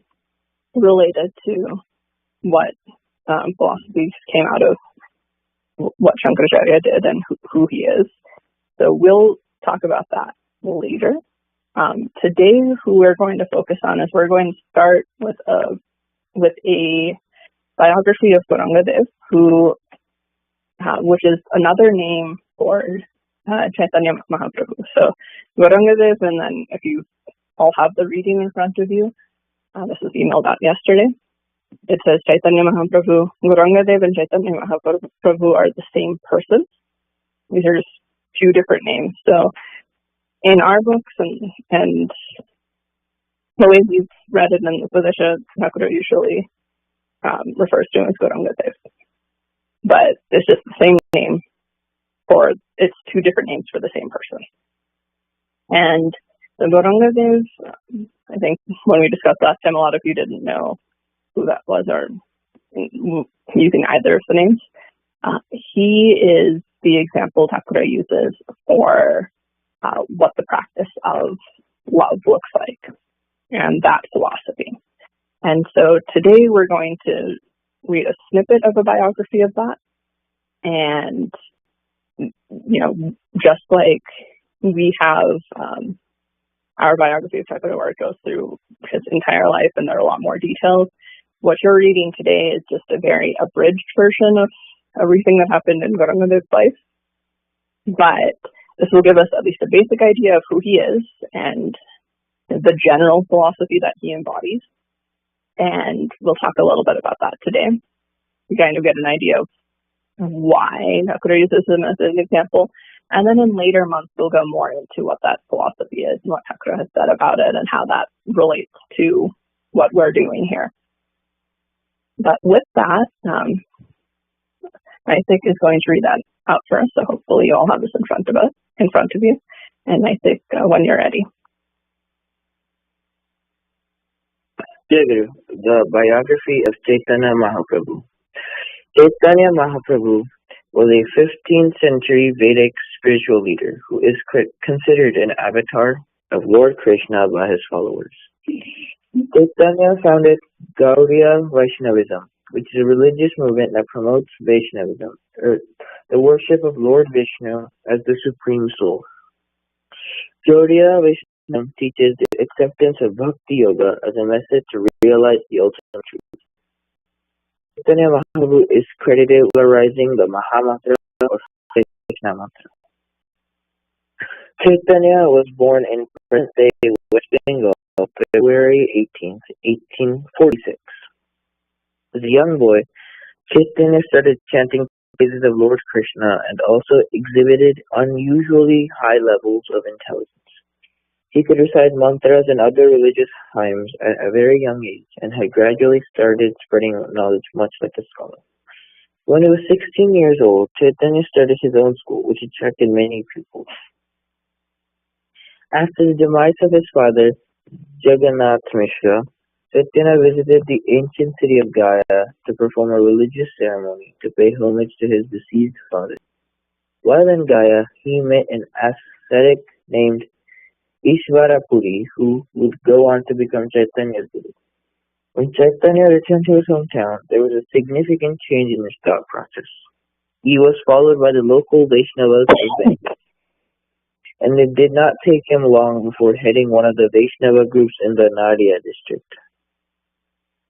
related to what philosophies came out of what Shankaracharya did and who he is. So we'll talk about that later. Today, who we're going to focus on is we're going to start with a biography of Gauranga Dev, who which is another name for Chaitanya Mahaprabhu. So Gaurangadev, and then if you all have the reading in front of you, this was emailed out yesterday. It says Chaitanya Mahaprabhu, Gaurangadev and Chaitanya Mahaprabhu are the same person. These are just two different names. So in our books and the way we've read it in the Upadesha, Thakur usually refers to him as Gaurangadev. But it's just the same name it's two different names for the same person. And the Gaurangadev, I think when we discussed last time, a lot of you didn't know who that was or using either of the names. He is the example Thakur uses for what the practice of love looks like and that philosophy. And so today we're going to read a snippet of a biography of that. And, just like we have our biography of Thakur where it goes through his entire life and there are a lot more details, what you're reading today is just a very abridged version of everything that happened in Gaurangadev's life. But this will give us at least a basic idea of who he is and the general philosophy that he embodies. And we'll talk a little bit about that today. You kind of get an idea of why Thakur uses him as an example. And then in later months, we'll go more into what that philosophy is and what Thakur has said about it and how that relates to what we're doing here. But with that, I think is going to read that out for us. So hopefully you all have this in front of you. And I think when you're ready. Jai Guru, the biography of Chaitanya Mahaprabhu. Chaitanya Mahaprabhu was a 15th century Vedic spiritual leader who is considered an avatar of Lord Krishna by his followers. Chaitanya founded Gaudiya Vaishnavism, which is a religious movement that promotes Vaishnavism, or the worship of Lord Vishnu as the Supreme Soul. Gaudiya Vaishnavism teaches the acceptance of Bhakti Yoga as a method to realize the ultimate truth. Chaitanya Mahaprabhu is credited with popularizing the Mahamantra or Krishna mantra. Chaitanya was born in present-day West Bengal, February 18th, 1846. As a young boy, Chaitanya started chanting praises of Lord Krishna and also exhibited unusually high levels of intelligence. He could recite mantras and other religious hymns at a very young age and had gradually started spreading knowledge much like a scholar. When he was 16 years old, Chaitanya started his own school, which attracted many pupils. After the demise of his father, Jagannath Mishra, Chaitanya visited the ancient city of Gaya to perform a religious ceremony to pay homage to his deceased father. While in Gaya, he met an ascetic named Ishvarapuri, who would go on to become Chaitanya's guru. When Chaitanya returned to his hometown, there was a significant change in his thought process. He was followed by the local Vaishnavas of Bengal, and it did not take him long before heading one of the Vaishnava groups in the Nadia district.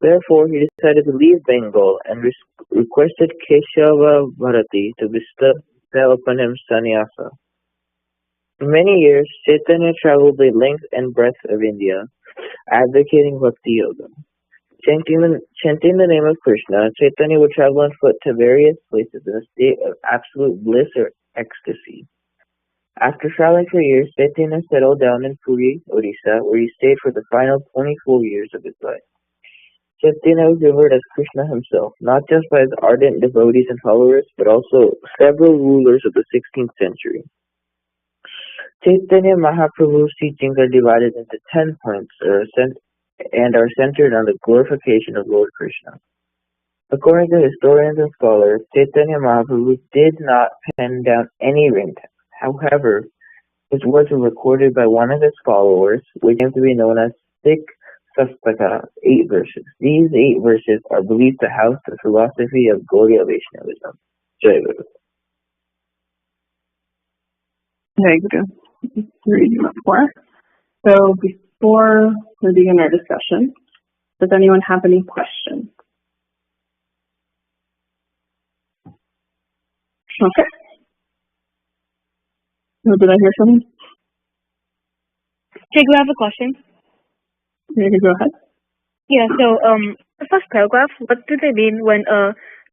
Therefore, he decided to leave Bengal and requested Keshava Bharati to bestow upon him sannyasa. For many years, Chaitanya traveled the length and breadth of India, advocating Bhakti Yoga. Chanting the name of Krishna, Chaitanya would travel on foot to various places in a state of absolute bliss or ecstasy. After traveling for years, Chaitanya settled down in Puri, Odisha, where he stayed for the final 24 years of his life. Chaitanya was revered as Krishna himself, not just by his ardent devotees and followers, but also several rulers of the 16th century. Chaitanya Mahaprabhu's teachings are divided into 10 points and are centered on the glorification of Lord Krishna. According to historians and scholars, Chaitanya Mahaprabhu did not pen down any written text. However, his words were recorded by one of his followers, which came to be known as Sikh Sastaka, 8 verses. These 8 verses are believed to house the philosophy of Gaudiya Vaishnavism. Jai Guru. Jai Guru. Reading before. So before we begin our discussion, does anyone have any questions? Okay. Did I hear something? Jake, we have a question. You can go ahead. Yeah, so the first paragraph, what do they mean when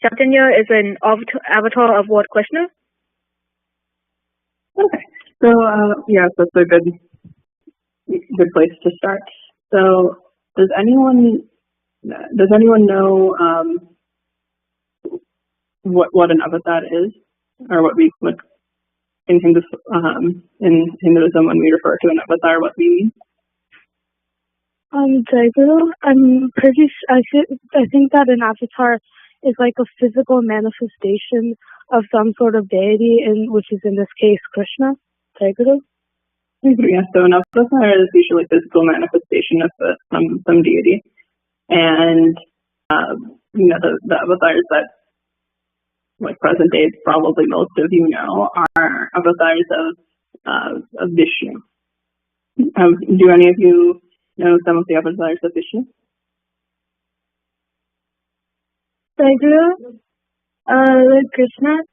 Chaitanya is an avatar of Lord Krishna? Okay. So yeah, that's a good place to start. So does anyone know what an avatar is, or what we would in Hinduism when we refer to an avatar, what we mean? Jaguru, I think that an avatar is like a physical manifestation of some sort of deity, which is in this case Krishna. Jaguru? Yeah, so an avatar is usually a physical manifestation of some deity, and the avatars that, like present day, probably most of you know, are avatars of Vishnu. Do any of you know some of the avatars of Vishnu? Jaguru? Lord Krishna?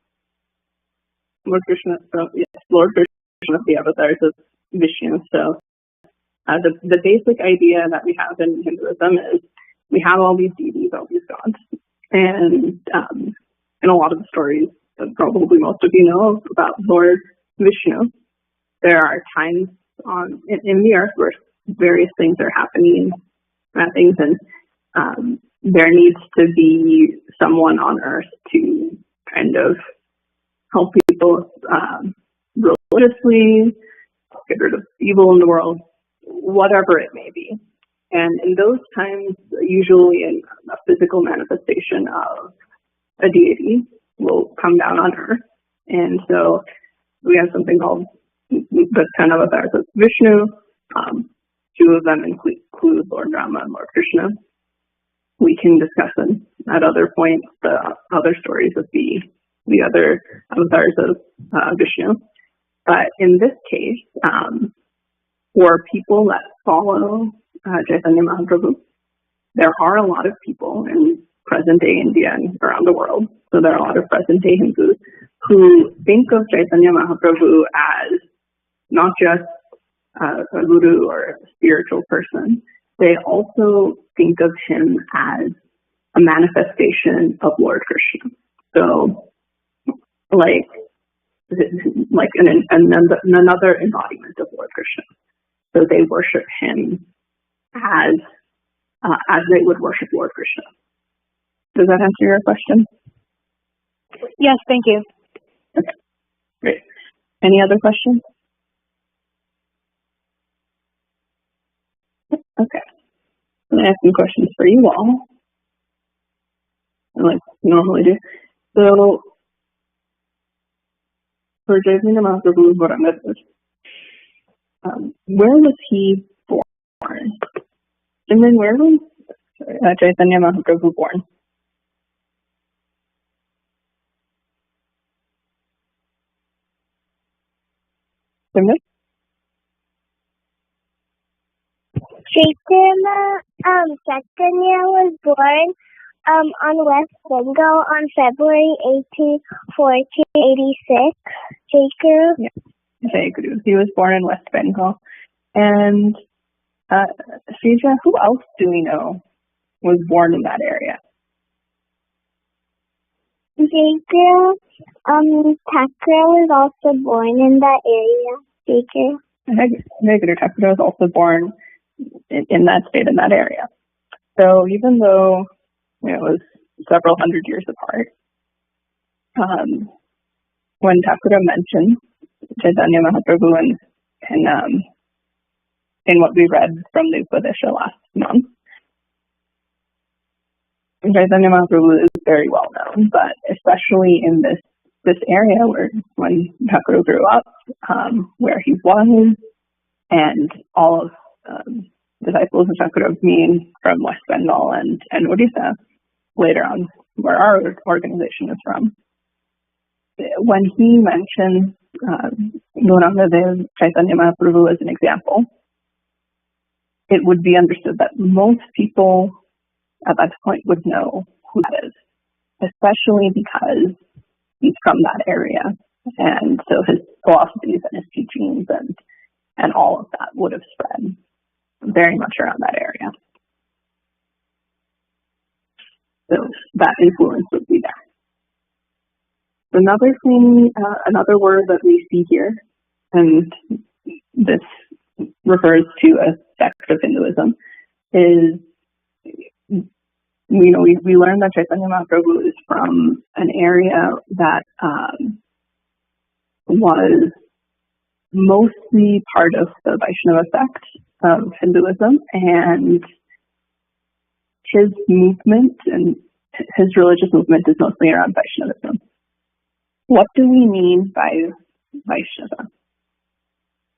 Lord Krishna, so yes, Lord Krishna is the avatars of Vishnu. So the basic idea that we have in Hinduism is we have all these deities, all these gods, and in a lot of the stories that probably most of you know about Lord Vishnu, there are times in the earth where various things are happening, and there needs to be someone on earth to kind of help people religiously, get rid of evil in the world, whatever it may be. And in those times, usually a physical manifestation of a deity will come down on earth. And so we have something called the 10 avatars of Vishnu. Two of them include Lord Rama and Lord Krishna. We can discuss at other points the other stories of the other avatars of Vishnu. But in this case, for people that follow Chaitanya Mahaprabhu, there are a lot of people in present-day India and around the world, so there are a lot of present-day Hindus who think of Chaitanya Mahaprabhu as not just a guru or a spiritual person. They also think of him as a manifestation of Lord Krishna. So, like another embodiment of Lord Krishna. So they worship him as they would worship Lord Krishna. Does that answer your question? Yes, thank you. Okay, great. Any other questions? Okay. I'm going to ask some questions for you all, like we normally do. So, for Chaitanya Mahaprabhu, where was he born? And then where was Chaitanya Mahaprabhu born? Chaitanya was born on West Bengal on February 18, 1486. Jai He was born in West Bengal. And Srija, who else do we know was born in that area? Thakra was also born in that area. Thakra was also born in that state, in that area. So even though it was several hundred years apart, when Thakra mentioned Chaitanya Mahaprabhu in what we read from the Upadesha last month, Chaitanya Mahaprabhu is very well known, but especially in this area when Thakra grew up, where he was, and all of disciples of Thakra being from West Bengal and Odisha, later on where our organization is from. When he mentioned Gauranga Chaitanya Mahaprabhu as an example, it would be understood that most people at that point would know who that is, especially because he's from that area. And so his philosophies and his teachings and all of that would have spread very much around that area. So that influence would be there. Another thing, another word that we see here, and this refers to a sect of Hinduism, is, we learned that Chaitanya Mahaprabhu is from an area that was mostly part of the Vaishnava sect of Hinduism, and his movement and his religious movement is mostly around Vaishnavism. What do we mean by Vaishnava?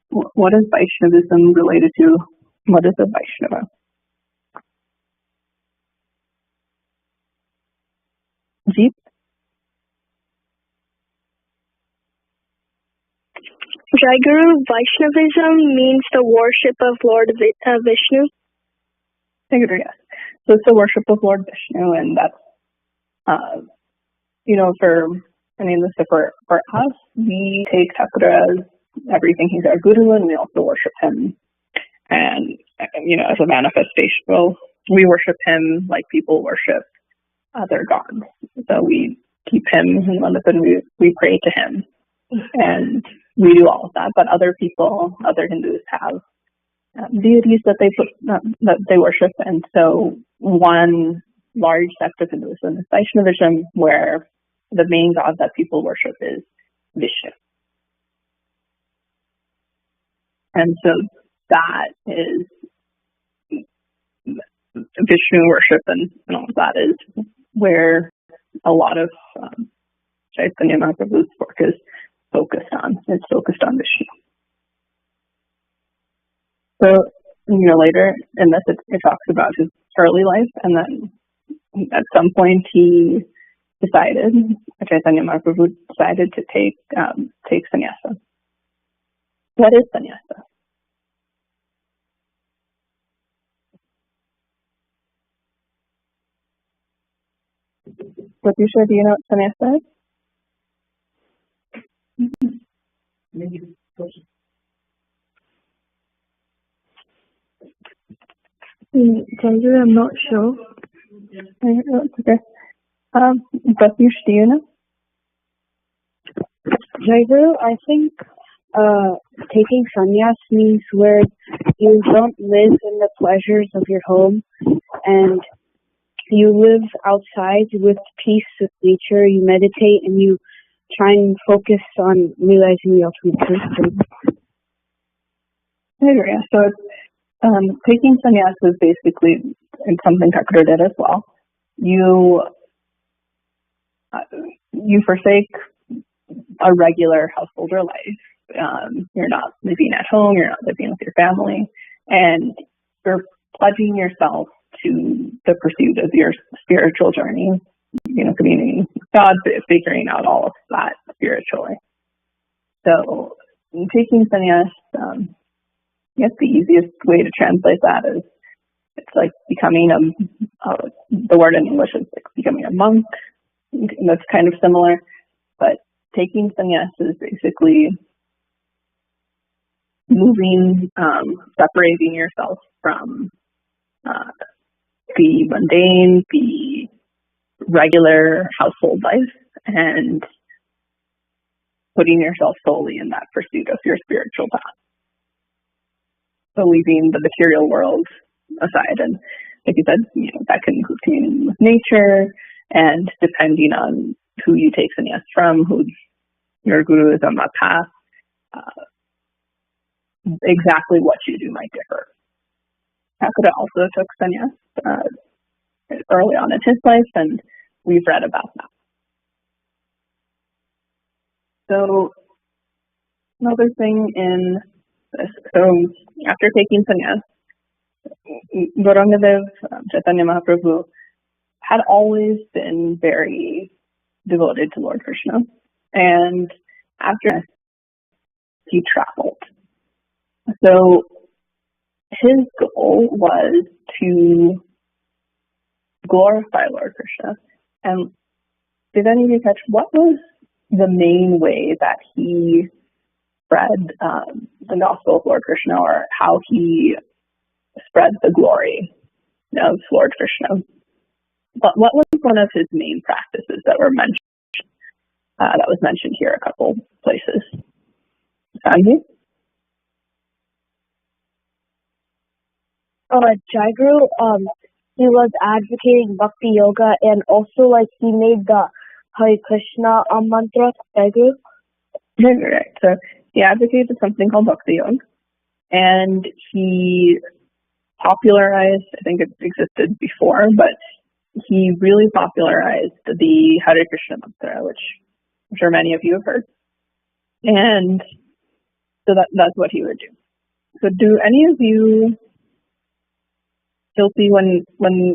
What is Vaishnavism related to? What is a Vaishnava? Jeet? Jai Guru, Vaishnavism means the worship of Lord Vishnu. Jai Guru, yes. So it's the worship of Lord Vishnu, and that's, for us, we take Thakura as everything. He's our Guru, and we also worship him. And, as a manifestation, well, we worship him like people worship other gods. So we keep him in limits, and we pray to him. And we do all of that. But other people, other Hindus have deities that they worship. And so one large sect of Hinduism is Vaishnavism, where the main god that people worship is Vishnu. And so that is Vishnu worship, and all of that is where a lot of Chaitanya Mahaprabhu's work is focused on. It's focused on Vishnu. So, later in this, it talks about his early life, and then at some point Chaitanya Mahaprabhu decided to take sannyasa. What is sannyasa? Pratyusha, do you know what sannyasa is? I'm not sure. That's okay. Pratyush, do you know? Jai Guru, I think taking sannyas means where you don't live in the pleasures of your home, and you live outside with peace with nature. You meditate and you try and focus on realizing the ultimate truth. I agree. So taking sannyas is basically, and something Thakur did as well, you forsake a regular householder life. You're not living at home, you're not living with your family, and you're pledging yourself to the pursuit of your spiritual journey, communing with God, figuring out all of that spiritually. So taking sannyas, I guess the easiest way to translate that is it's like becoming the word in English is like becoming a monk. That's kind of similar, but taking sannyas is basically moving, separating yourself from the mundane, the regular household life, and putting yourself solely in that pursuit of your spiritual path. So leaving the material world aside, and like you said, that can include communing with nature, and depending on who you take sannyas from, who your guru is on that path, exactly what you do might differ. Thakur also took sannyas early on in his life, and we've read about that. So another thing in this, so after taking sannyas, Gaurangadev, Chaitanya Mahaprabhu, had always been very devoted to Lord Krishna, and after he traveled. So his goal was to glorify Lord Krishna. And did any of you catch what was the main way that he spread the gospel of Lord Krishna, or how he spread the glory of Lord Krishna. But what was one of his main practices that were mentioned? That was mentioned here a couple places. Sandy? Jagru, he was advocating Bhakti Yoga, and also like he made the Hare Krishna mantra. Jagru. Right. So he advocated something called Bhakti Yoga, and he popularized, I think it existed before, but he really popularized the Hare Krishna mantra, which I'm sure many of you have heard. And so that's what he would do. So do any of you still see when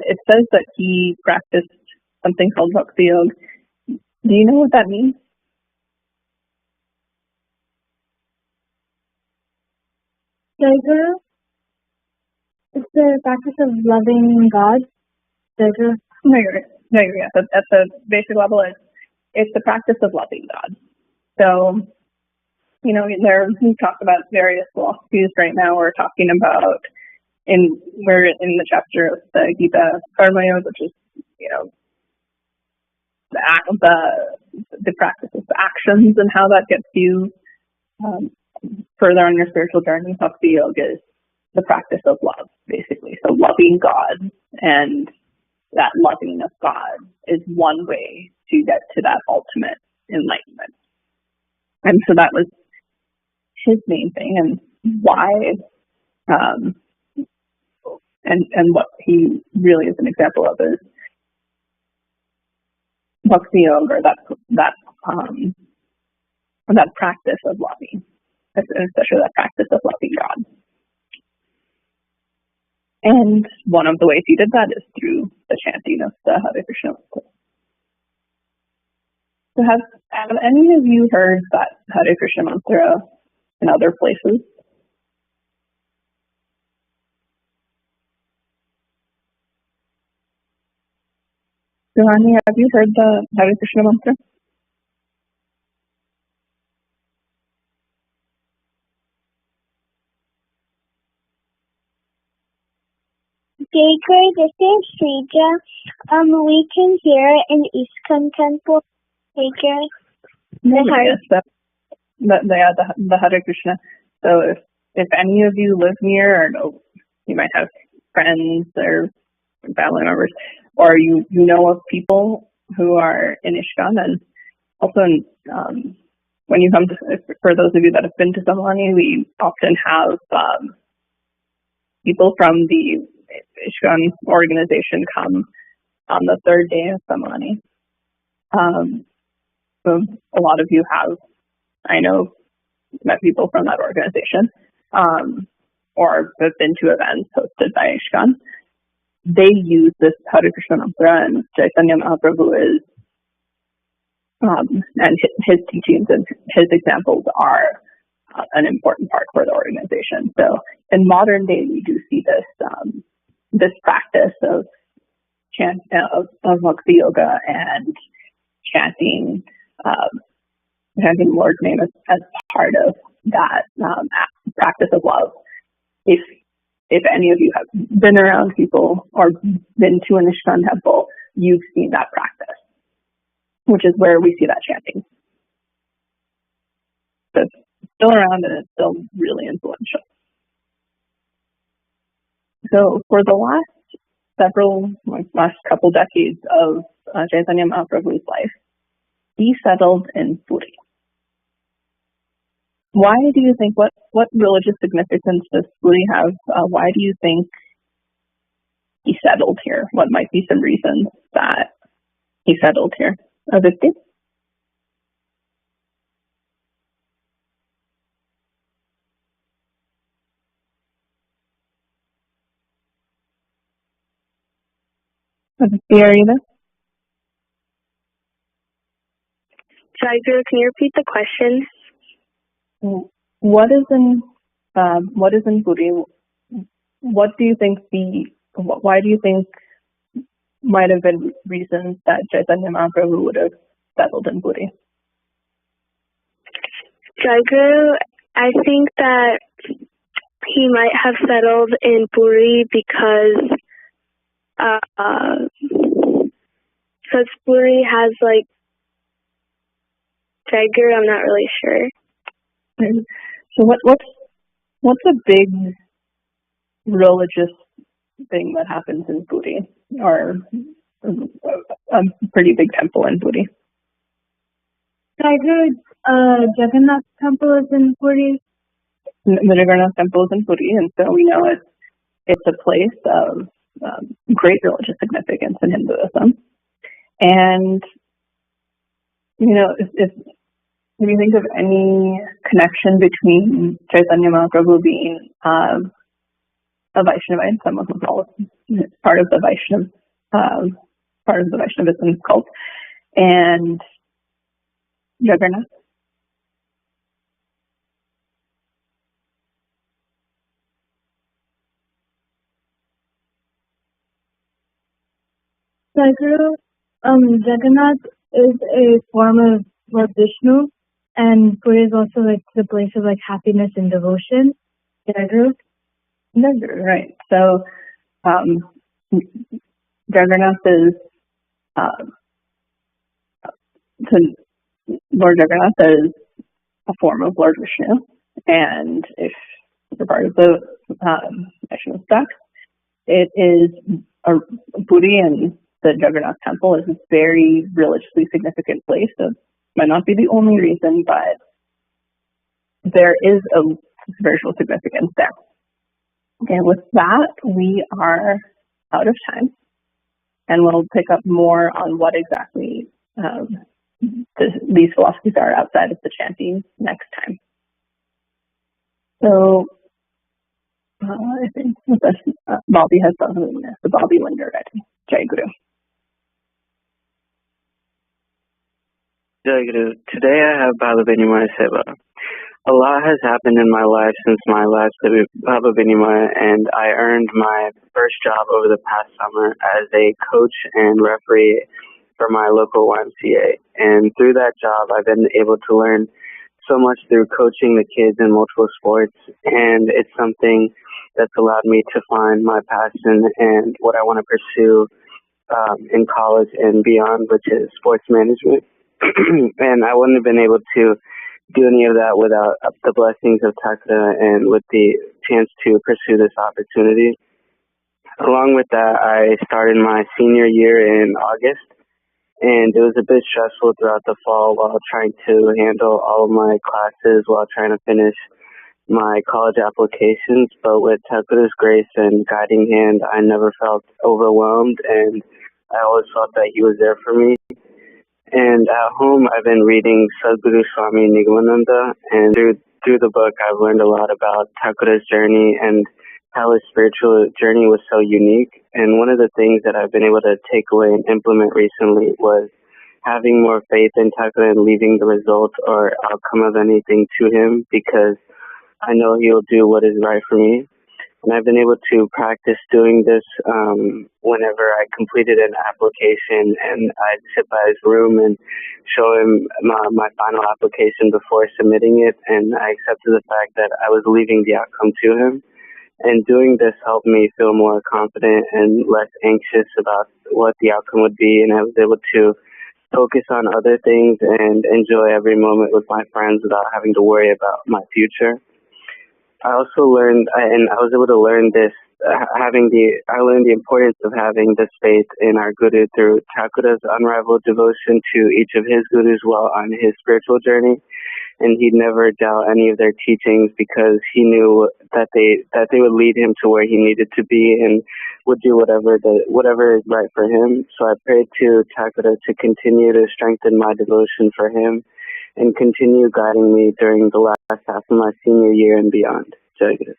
it says that he practiced something called Bhakti Yoga, do you know what that means? Jagru, it's the practice of loving God. Jagru. No, yeah. At the basic level, it's the practice of loving God. So, you know, we talk about various philosophies right now. We're talking about we're in the chapter of the Gita Karma Yoga, which is, you know, the practice of actions and how that gets you further on your spiritual journey. Bhakti Yoga is the practice of love, basically. So loving God, and that loving of God is one way to get to that ultimate enlightenment. And so that was his main thing, and why, and what he really is an example of is Bhakti Yoga, or that practice of loving, especially that practice of loving God. And one of the ways he did that is through the chanting of the Hare Krishna mantra. So have any of you heard that Hare Krishna mantra in other places? Johanni, have you heard the Hare Krishna mantra? Jagru, this is Srija. We can hear it in ISKCON Temple. Jagru. The Hare Krishna. So if any of you live near, or know, you might have friends or family members, or you know of people who are in ISKCON, and also when you come to, for those of you that have been to Samani, we often have people from the ISKCON organization come on the third day of Samani. So a lot of you have, I know, met people from that organization, or have been to events hosted by ISKCON. They use this Hare Krishna mantra, and Chaitanya Mahaprabhu is, and his teachings and his examples are an important part for the organization. So in modern day, we do see this practice of Bhakti Yoga and chanting the Lord's name as part of that practice of love. If any of you have been around people or been to an ISKCON temple, you've seen that practice, which is where we see that chanting. So it's still around, and it's still really influential. So for the last couple decades of Chaitanya Mahaprabhu's life, he settled in Puri. Why do you think, what religious significance does Puri have? Why do you think he settled here? What might be some reasons that he settled here? Aditi? Aditi, are you there? Jagru, can you repeat the question? What is in Puri? What do you think why do you think might have been reasons that Chaitanya Mahaprabhu would have settled in Puri? Jagru, I think that he might have settled in Puri because Puri has like Jagru. I'm not really sure. So what's a big religious thing that happens in Puri, or a pretty big temple in Puri? I heard Jagannath temple is in Puri. The Jagannath temple is in Puri, and so we know it's a place of great religious significance in Hinduism. And you know, if you think of any connection between Chaitanya Mahaprabhu being a Vaishnava and someone who's all part of the Vaishnavism cult, and Jagannath. Jagannath is a form of Lord Vishnu, and Puri is also like the place of like happiness and devotion. Right. So Jagannath is Lord Jagannath is a form of Lord Vishnu, and if you're part of the Vaishnava sect, it is Puri, and the Jagannath temple is a very religiously significant place. So it might not be the only reason, but there is a spiritual significance there. Okay, with that, we are out of time, and we'll pick up more on what exactly these philosophies are outside of the chanting next time. So I think Bobby has something. So Bobby, when you're ready. Jai Guru. Jai Guru. Today I have Bhava Vinimaya Seva. A lot has happened in my life since my last Bhava Vinimaya, and I earned my first job over the past summer as a coach and referee for my local YMCA. And through that job, I've been able to learn so much through coaching the kids in multiple sports, and it's something that's allowed me to find my passion and what I want to pursue in college and beyond, which is sports management. And I wouldn't have been able to do any of that without the blessings of Thakura and with the chance to pursue this opportunity. Along with that, I started my senior year in August, and it was a bit stressful throughout the fall while trying to handle all of my classes while trying to finish my college applications. But with Thakura's grace and guiding hand, I never felt overwhelmed, and I always felt that he was there for me. And at home, I've been reading Sadhguru Swami Nigamananda, and through the book, I've learned a lot about Thakura's journey and how his spiritual journey was so unique. And one of the things that I've been able to take away and implement recently was having more faith in Thakura and leaving the result or outcome of anything to him, because I know he'll do what is right for me. And I've been able to practice doing this whenever I completed an application, and I'd sit by his room and show him my final application before submitting it, and I accepted the fact that I was leaving the outcome to him. And doing this helped me feel more confident and less anxious about what the outcome would be, and I was able to focus on other things and enjoy every moment with my friends without having to worry about my future. I also learned, and I was able to learn this, I learned the importance of having this faith in our Guru through Thakura's unrivaled devotion to each of his Gurus while on his spiritual journey. And he'd never doubt any of their teachings because he knew that they would lead him to where he needed to be and would do whatever is right for him. So I prayed to Thakura to continue to strengthen my devotion for him and continue guiding me during the last half of my senior year and beyond. Jai Guru.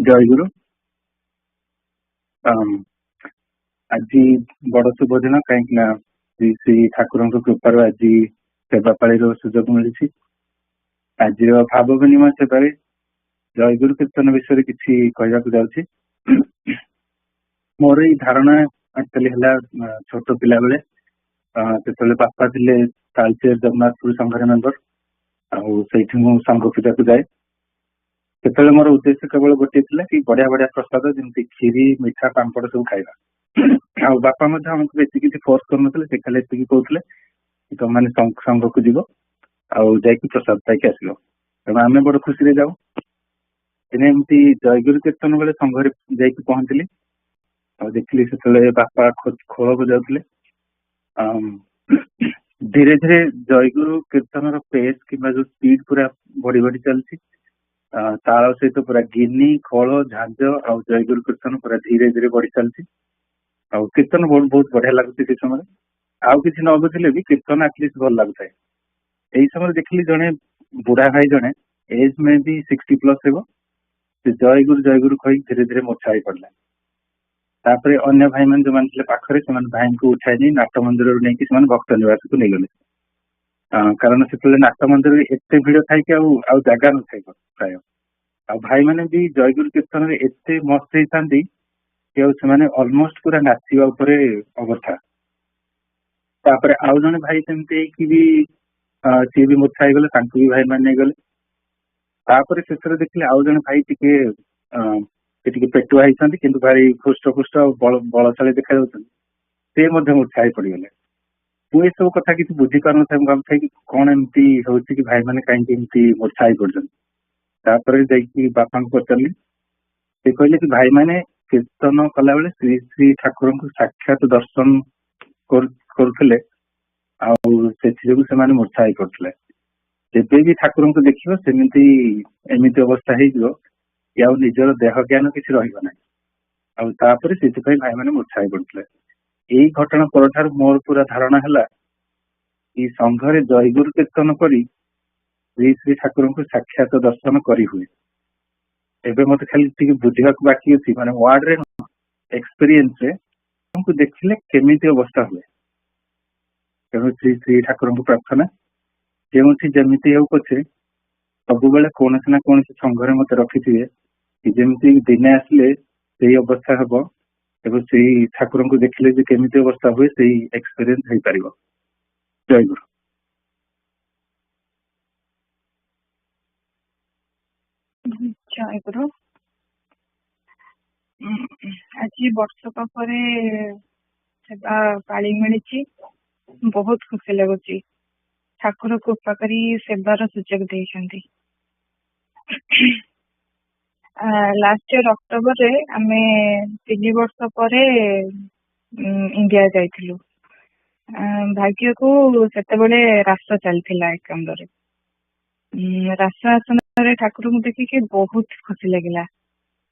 Jai Guru. ଆଜି ବଡ଼ ଶୁଭ ଦିନ, କାହିଁକି ନା ଶ୍ରୀ ଠାକୁରଙ୍କ କୃପାରୁ ଆଜି ସେବା ପାଳିର ସୁଯୋଗ ମିଳିଛି। ଆଜିର ଭାବ ବିନିମୟ ସେବାରେ ଜୟଗୁରୁ କୀର୍ତ୍ତନ ବିଷୟରେ କିଛି କହିବାକୁ ଯାଉଛି। ମୋର ଏଇ ଧାରଣା ଆକ୍ଚୁଆଲି ହେଲା ଛୋଟ ପିଲାବେଳେ ସେତେବେଳେ ବାପା ଥିଲେ ତାଳଚେର ଜଗନ୍ନାଥପୁର ସଂଘର ମେମ୍ବର, ଆଉ ସେଇଠି ମୁଁ ସଂଘ ପୂଜାକୁ ଯାଏ। ସେତେବେଳେ ମୋର ଉଦ୍ଦେଶ୍ୟ କେବଳ ଗୋଟିଏ ଥିଲା କି ବଢିଆ ବଢିଆ ପ୍ରସାଦ ଯେମିତି କ୍ଷୀରି, ମିଠା, ପାମ୍ପଡ଼ ସବୁ ଖାଇବା। ଆଉ ବାପା ମଧ୍ୟ ଆମକୁ ବେଶୀ କିଛି ଫୋର୍ସ କରୁନଥିଲେ, ସେ ଖାଲି ଏତିକି କହୁଥିଲେ ତମମାନେ ସଂଘକୁ ଯିବ ଆଉ ଯାଇକି ପ୍ରସାଦ ପାଇକି ଆସିବ। ତେଣୁ ଆମେ ବଡ ଖୁସିରେ ଯାଉ। ଦିନେ ଏମିତି ଜୟଗୁରୁ କୀର୍ତ୍ତନ ବେଳେ ସଂଘରେ ଯାଇକି ପହଞ୍ଚିଲି, ଆଉ ଦେଖିଲି ସେତେବେଳେ ବାପା ଖୋଳ ବଜାଉଥିଲେ। ଧୀରେ ଧୀରେ ଜୟଗୁରୁ କୀର୍ତ୍ତନର ପେସ୍ କିମ୍ବା ଯୋଉ ସ୍ପିଡ ପୁରା ବଢି ବଢି ଚାଲିଛି। ତାଳ ସହିତ ପୁରା ଗିନି, ଖୋଳ, ଝାଞ୍ଜ ଆଉ ଜୟଗୁରୁ କୀର୍ତ୍ତନ ପୁରା ଧୀରେ ଧୀରେ ବଢି ଚାଲିଛି। ଆଉ କୀର୍ତ୍ତନ ବହୁତ ବଢିଆ ଲାଗୁଛି ସେ ସମୟରେ। ଆଉ କିଛି ନ ବୁଝିଲେ ବି କୀର୍ତ୍ତନ ଆଟଲିଷ୍ଟ ଭଲ ଲାଗୁଥାଏ। ଏଇ ସମୟରେ ଦେଖିଲି ଜଣେ ବୁଢା ଭାଇ, ଜଣେ ଏଜ ମେ ବି 60+ ହେବ, ସେ ଜୟଗୁରୁ କହି ଧୀରେ ଧୀରେ ମୂର୍ଚ୍ଛା ହେଇ ପଡିଲା। ତାପରେ ଅନ୍ୟ ଭାଇମାନେ ଯୋଉମାନେ ଥିଲେ ପାଖରେ, ସେମାନେ ଭାଇଙ୍କୁ ଉଠାଇ ନେଇ ନାଟ ମନ୍ଦିରରୁ ନେଇକି ସେମାନେ ଭକ୍ତ ନିବାସକୁ ନେଇଗଲେ। କାରଣ ସେତେବେଳେ ନାଟ ମନ୍ଦିରରେ ଏତେ ଭିଡ ଥାଇକି ଆଉ ଜାଗା ନଥାଏ ପ୍ରାୟ। ଆଉ ଭାଇମାନେ ବି ଜୟଗୁରୁ କୀର୍ତ୍ତନରେ ଏତେ ମସ୍ତ ହେଇଥାନ୍ତି କି ଆଉ ସେମାନେ ଅଲମୋଷ୍ଟ ପୁରା ନାଚିବା ଉପରେ ଅବସ୍ଥା। ତାପରେ ଆଉ ଜଣେ ଭାଇ ସେମିତି ହେଇକି ବି ସିଏ ବି ମୂର୍ଚ୍ଛା ହେଇଗଲେ, ତାଙ୍କୁ ବି ଭାଇମାନେ ନେଇଗଲେ। ତାପରେ ଶେଷରେ ଦେଖିଲେ ଆଉ ଜଣେ ଭାଇ ଟିକେ ପେଟୁଆ ହେଇଛନ୍ତି, କିନ୍ତୁ ଭାରି ହୃଷ୍ଟପୁଷ୍ଟ ଆଉ ବଳଶାଳୀ ଦେଖାଯାଉଛନ୍ତି, ସେ ମଧ୍ୟ ମୂର୍ଚ୍ଛା ହେଇ ପଡିଗଲେ। ମୁଁ ଏସବୁ କଥା କିଛି ବୁଝିପାରୁନଥାଏ। ମୁଁ ଭାବୁଥାଏ କି କଣ ଏମିତି ହଉଛି କି ଭାଇମାନେ କାହିଁକି ଏମିତି ମୂର୍ଚ୍ଛା ହେଇ ପଡୁଛନ୍ତି। ତାପରେ ଯାଇକି ବାପାଙ୍କୁ ପଚାରିଲି, ସେ କହିଲେ କି ଭାଇମାନେ କୀର୍ତ୍ତନ କଲାବେଳେ ଶ୍ରୀ ଶ୍ରୀ ଠାକୁରଙ୍କୁ ସାକ୍ଷାତ ଦର୍ଶନ କରୁଥିଲେ, ଆଉ ସେଥିଯୋଗୁଁ ସେମାନେ ମୂର୍ଚ୍ଛା ହେଇ ପଡୁଥିଲେ। ଯେବେ ବି ଠାକୁରଙ୍କୁ ଦେଖିବ ଏମିତି ଅବସ୍ଥା ହେଇଯିବ କି ଆଉ ନିଜର ଦେହ ଜ୍ଞାନ କିଛି ରହିବ ନାହିଁ। ଆଉ ତାପରେ ସେଥିପାଇଁ ଭାଇମାନେ ମୂର୍ଚ୍ଛା ହେଇ ପଡୁଥିଲେ। ଏଇ ଘଟଣା ପରଠାରୁ ମୋର ପୁରା ଧାରଣା ହେଲା କି ସଂଘରେ ଜୟଗୁରୁ କୀର୍ତ୍ତନ କରି ଶ୍ରୀ ଶ୍ରୀ ଠାକୁରଙ୍କୁ ସାକ୍ଷାତ ଦର୍ଶନ କରିହୁଏ। ଏବେ ମତେ ଖାଲି ଟିକେ ବୁଝିବାକୁ ବାକି ଅଛି, ମାନେ ୱାର୍ଡରେ ଏକ୍ସପିରିଏନ୍ସରେ ତାଙ୍କୁ ଦେଖିଲେ କେମିତି ଅବସ୍ଥା ହୁଏ। ତେଣୁ ଶ୍ରୀ ଶ୍ରୀ ଠାକୁରଙ୍କୁ ପ୍ରାର୍ଥନା, ଯେଉଁଠି ଯେମିତି ହେଉ ପଛେ ସବୁବେଳେ କୌଣସି ନା କୌଣସି ସଂଘରେ ମତେ ରଖିଥିବେ କି ଯେମିତି ଦିନେ ଆସିଲେ ସେଇ ଅବସ୍ଥା ହବ ଏବଂ ସେଇ ଠାକୁରଙ୍କୁ ଦେଖିଲେ ଯେ କେମିତି ଅବସ୍ଥା ହୁଏ ସେଇ ଏକ୍ସପିରିଏନ୍ସ ହେଇପାରିବ। ଜୟଗୁରୁ। ଜୟଗୁରୁ। ଆଜି ବର୍ଷକ ପରେ ସେବା ପାଳି ମିଳିଛି, ବହୁତ ଖୁସି ଲାଗୁଛି। ଠାକୁର କୃପା କରି ସେବାର ସୁଯୋଗ ଦେଇଛନ୍ତି। ଲାଷ୍ଟ ଇୟର ଅକ୍ଟୋବରରେ ଆମେ 3 ବର୍ଷ ପରେ ଇଣ୍ଡିଆ ଯାଇଥିଲୁ। ଭାଗ୍ୟକୁ ସେତେବେଳେ ରାସ ଚାଲିଥିଲା ଏକାମ୍ରରେ। ରାସ ଆସନରେ ଠାକୁରଙ୍କୁ ଦେଖିକି ବହୁତ ଖୁସି ଲାଗିଲା।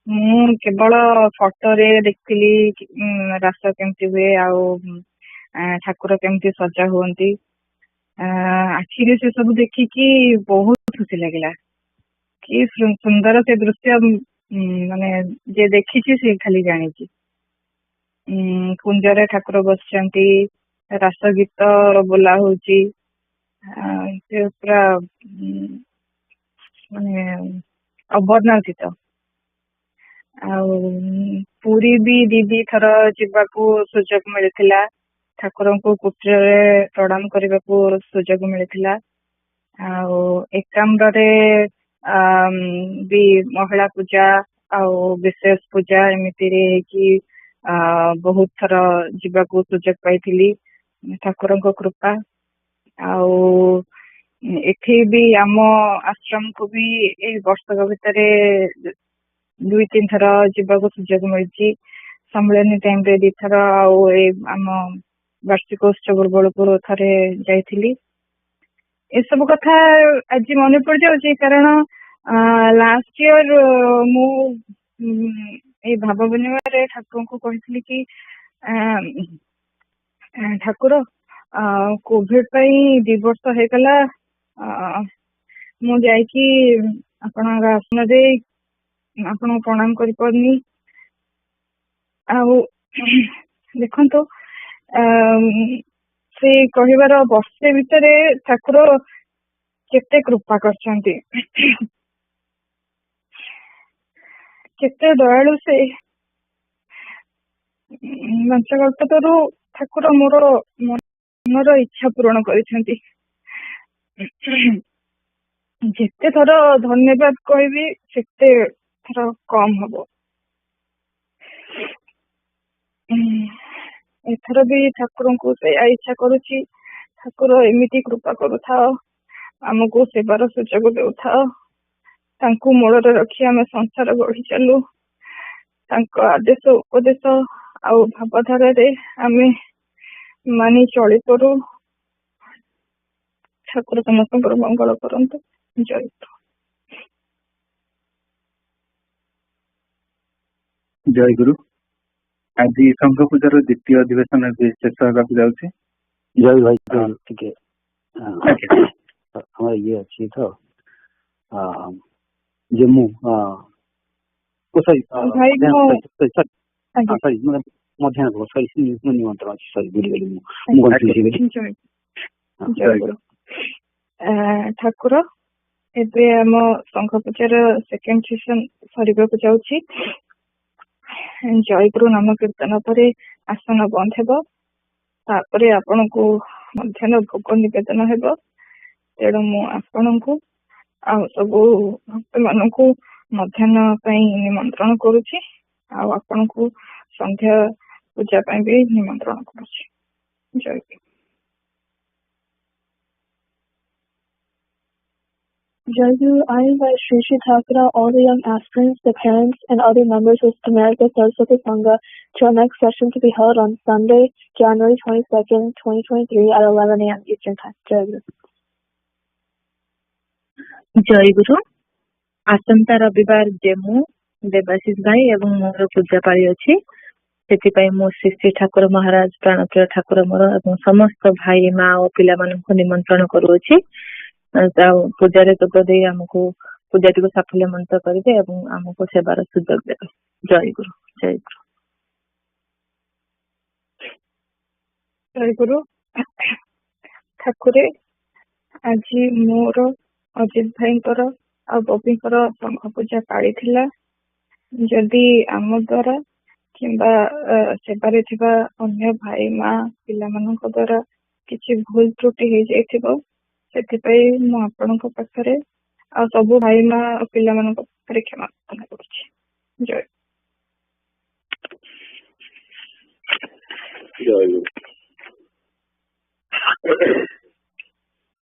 ମୁଁ କେବଳ ଫଟୋରେ ଦେଖିଥିଲି ରାସ କେମିତି ହୁଏ ଆଉ ଠାକୁର କେମିତି ସଜା ହୁଅନ୍ତି। ଆଖିରେ ସେ ସବୁ ଦେଖିକି ବହୁତ ଖୁସି ଲାଗିଲା। କି ସୁନ୍ଦର ସେ ଦୃଶ୍ୟ, ମାନେ ଯିଏ ଦେଖିଛି ସେ ଖାଲି ଜାଣିଛି। କୁଞ୍ଜରେ ଠାକୁର ବସିଛନ୍ତି, ରାସ ଗୀତ ବୋଲା ହଉଛି, ସେ ପୁରା ମାନେ ଅବର୍ଣ୍ଣାତୀତ। ଆଉ ପୁରୀ ବି 2 ଥର ଯିବାକୁ ସୁଯୋଗ ମିଳିଥିଲା। ଠାକୁରଙ୍କୁ କୁଟୀରରେ ପ୍ରଣାମ କରିବାକୁ ସୁଯୋଗ ମିଳିଥିଲା। ଆଉ ଏକାମ୍ରରେ ବି ମହିଳା ପୂଜା ଆଉ ବିଶେଷ ପୂଜା ଏମିତିରେ ହେଇକି ବହୁତ ଥର ଯିବାକୁ ସୁଯୋଗ ପାଇଥିଲି, ଠାକୁରଙ୍କ କୃପା। ଆଉ ଏଠି ବି ଆମ ଆଶ୍ରମକୁ ବି ଏଇ ବର୍ଷକ ଭିତରେ 2-3 ଥର ଯିବାକୁ ସୁଯୋଗ ମିଳିଛି। ସମ୍ମିଳନୀ ଟାଇମରେ 2 ଥର, ଆଉ ଏଇ ଆମ ବାର୍ଷିକ ଉତ୍ସବ ବେଳକୁ ଥରେ ଯାଇଥିଲି। ଏସବୁ କଥା ଆଜି ମନେ ପଡିଯାଉଛି କାରଣ ଲାଷ୍ଟ ଇୟର ମୁଁ ଏଇ ଭାବ ବିନିମୟରେ ଠାକୁରଙ୍କୁ କହିଥିଲି କି ଠାକୁର କୋଭିଡ ପାଇଁ 2 ବର୍ଷ ହେଇଗଲା ମୁଁ ଯାଇକି ଆପଣଙ୍କ ଆସନରେ ଆପଣଙ୍କୁ ପ୍ରଣାମ କରିପାରୁନି। ଆଉ ଦେଖନ୍ତୁ ସେ କହିବାର ବର୍ଷେ ଭିତରେ ଠାକୁର କେତେ କୃପା କରିଛନ୍ତି, କେତେ ଦୟାଳୁ ସେ। ପଞ୍ଚକଳ୍ପତରୁ ଠାକୁର ମୋର ମୋର ଇଚ୍ଛା ପୂରଣ କରିଛନ୍ତି। ଯେତେ ଥର ଧନ୍ୟବାଦ କହିବି ସେତେ ଥର କମ ହବ। ଏଥର ବି ଠାକୁରଙ୍କୁ ସେଇଆ ଇଚ୍ଛା କରୁଛି, ଠାକୁର ଏମିତି କୃପା କରୁଥାଅ, ଆମକୁ ସେବାର ସୁଯୋଗ ଦେଉଥାଅ, ତାଙ୍କୁ ମୂଳରେ ରଖି ଆମେ ସଂସାର ଗଢି ଚାଲୁ, ତାଙ୍କ ଆଦେଶ ଉପଦେଶ ଆଉ ଭାବଧାରାରେ ଆମେ ମାନି ଚଳି କରୁ। ଠାକୁର ସମସ୍ତଙ୍କର ମଙ୍ଗଳ କରନ୍ତୁ। ଜୟ ଗୁରୁ। ଜୟ ଗୁରୁ। ଆଜି ସଂଘ ପୂଜାର ଦ୍ୱିତୀୟ ଅଧିବେଶନ ଶେଷ ହେବାକୁ ଯାଉଛି। ଜୟ ଭାଇ ଟିକେ ଆମର ଇଏ ଅଛି ତ ଯେ ମୁଁ ମଧ୍ୟାହ୍ନ ନିମନ୍ତ୍ରଣ ଅଛି। ସରି ବୁଝିଗଲି ମୁଁ। ଠାକୁର ଏବେ ଆମ ସଂଘ ପୂଜାର ସେକେଣ୍ଡ ସେସନ ସରିବାକୁ ଯାଉଛି। ଜୟଗୁରୁ ନାମ କୀର୍ତ୍ତନ ପରେ ଆସନ ବନ୍ଦ ହେବ, ତାପରେ ଆପଣଙ୍କୁ ମଧ୍ୟାହ୍ନ ଭୋଗ ନିବେଦନ ହେବ। ତେଣୁ ମୁଁ ଆପଣଙ୍କୁ ଆଉ ସବୁ ଭକ୍ତ ମାନଙ୍କୁ ମଧ୍ୟାହ୍ନ ପାଇଁ ନିମନ୍ତ୍ରଣ କରୁଛି, ଆଉ ଆପଣଙ୍କୁ ସନ୍ଧ୍ୟା ପୂଜା ପାଇଁ ବି ନିମନ୍ତ୍ରଣ କରୁଛି। ଜୟ ଗୁରୁ। Jai Guru, I invite Shri Shri Thakura, all the young aspirants, the parents, and other members of America Saraswata Sangha to our next session to be held on Sunday, January 22nd, 2023 at 11 a.m. Eastern Time. Jai Guru. ଜୟ ଗୁରୁ। ଆସନ୍ତା ରବିବାର ଯେ ମୁଁ ଦେବାଶିଷ ଭାଇ ଏବଂ ମୋର ପୂଜା ପାଳି ଅଛି, ସେଥିପାଇଁ ମୁଁ ଶ୍ରୀ ଶ୍ରୀ ଠାକୁର ମହାରାଜ ପ୍ରାଣପ୍ରିୟ ଠାକୁର ମୋର ଏବଂ ସମସ୍ତ ଭାଇ ମା ଓ ପିଲାମାନଙ୍କୁ ନିମନ୍ତ୍ରଣ କରୁଅଛି। ପୂଜାରେ ଯୋଗ ଦେଇ ଆମକୁ ପୂଜାଟିକୁ ସାଫଲ୍ୟମଣ୍ଡିତ କରିବେ ଏବଂ ଆମକୁ ସେବାର ସୁଯୋଗ ଦେବେ। ଜୟ ଗୁରୁ। ଜୟ ଗୁରୁ। ଜୟ ଗୁରୁ। ଠାକୁରେ ଆଜି ମୋର ଅଜିତ ଭାଇଙ୍କର ଆଉ ବବିଙ୍କର ସଂଘ ପୂଜା ପାଳିଥିଲା। ଯଦି ଆମ ଦ୍ୱାରା କିମ୍ବା ସେବାରେ ଥିବା ଅନ୍ୟ ଭାଇ ମା ପିଲାମାନଙ୍କ ଦ୍ୱାରା କିଛି ଭୁଲ ତ୍ରୁଟି ହେଇଯାଇଥିବ, ସେଥିପାଇଁ ମୁଁ ଆପଣଙ୍କ ପାଖରେ ଆଉ ସବୁ ଭାଇ ମା ପିଲାମାନଙ୍କ ପାଖରେ କ୍ଷମା ପ୍ରାର୍ଥନା କରୁଛି। ଜୟ ଜୟ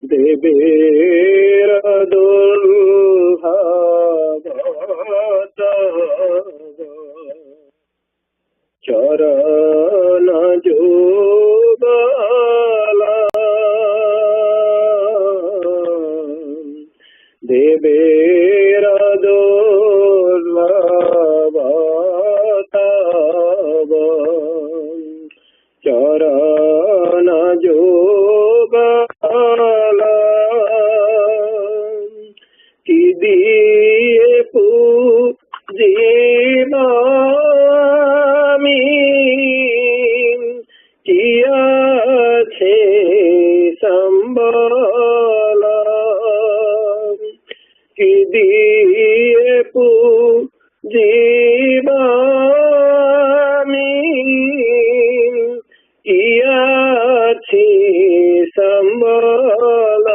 ଦେବେର ଚରଣ ଯୋଗଲା ଦେବେର চরণ যোগল কি দিয়ে পূজিবামি কি আছে সম্বল কি দিয়ে পূজিবামি ইয়াছি সম্বল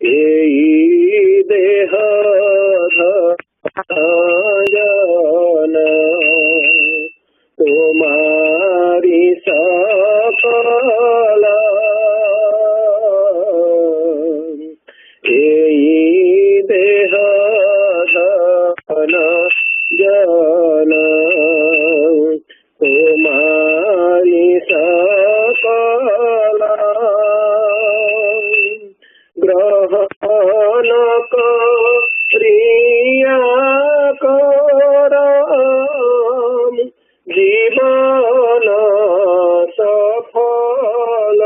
এই দেহ জন তোমারি সকল এই দেহ ধন জন তোমারি সকল গ্রহণ করিয়া কর জীবন সফল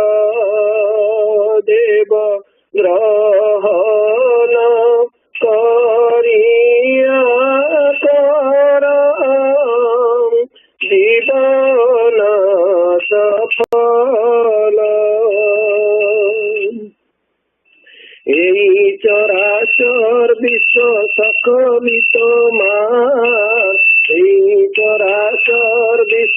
দেব গ্রহণ করিয়া কর জীবন সফল এই চরাচর বিশ্ব সকলিত মা এই চরাচর বিশ্ব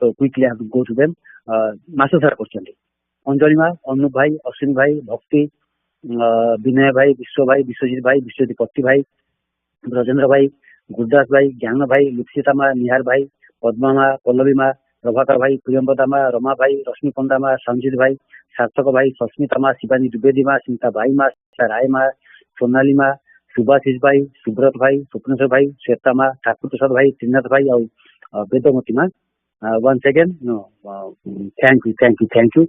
So quickly I have to go to them. Master sir question. Anjali मा, अनुप भाई, अश्विन भाई, भक्ति, विनय भाई, विश्व भाई, विश्वजीत भाई, विश्वजीत पत्ती भाई, ब्रजेंद्र भाई, गुरदास भाई, ज्ञान भाई, लिप्सिता मा, निहार भाई, पद्मा मा, पल्लवी मा, प्रभाकर भाई, प्रियंवदा मा, रमा भाई, रश्मि पंडा मा, संजीत भाई, सार्थक भाई, सस्मिता मा, शिवानी द्विवेदी मा, स्मिता भाई मा, राय मा, सोनाली मा, सुभाषिष भाई, सुब्रत भाई, स्वप्नेश्वर भाई, श्वेता मा, ठाकुर प्रसाद भाई, त्रिनाथ भाई और वेदमती मा. Once again, thank you.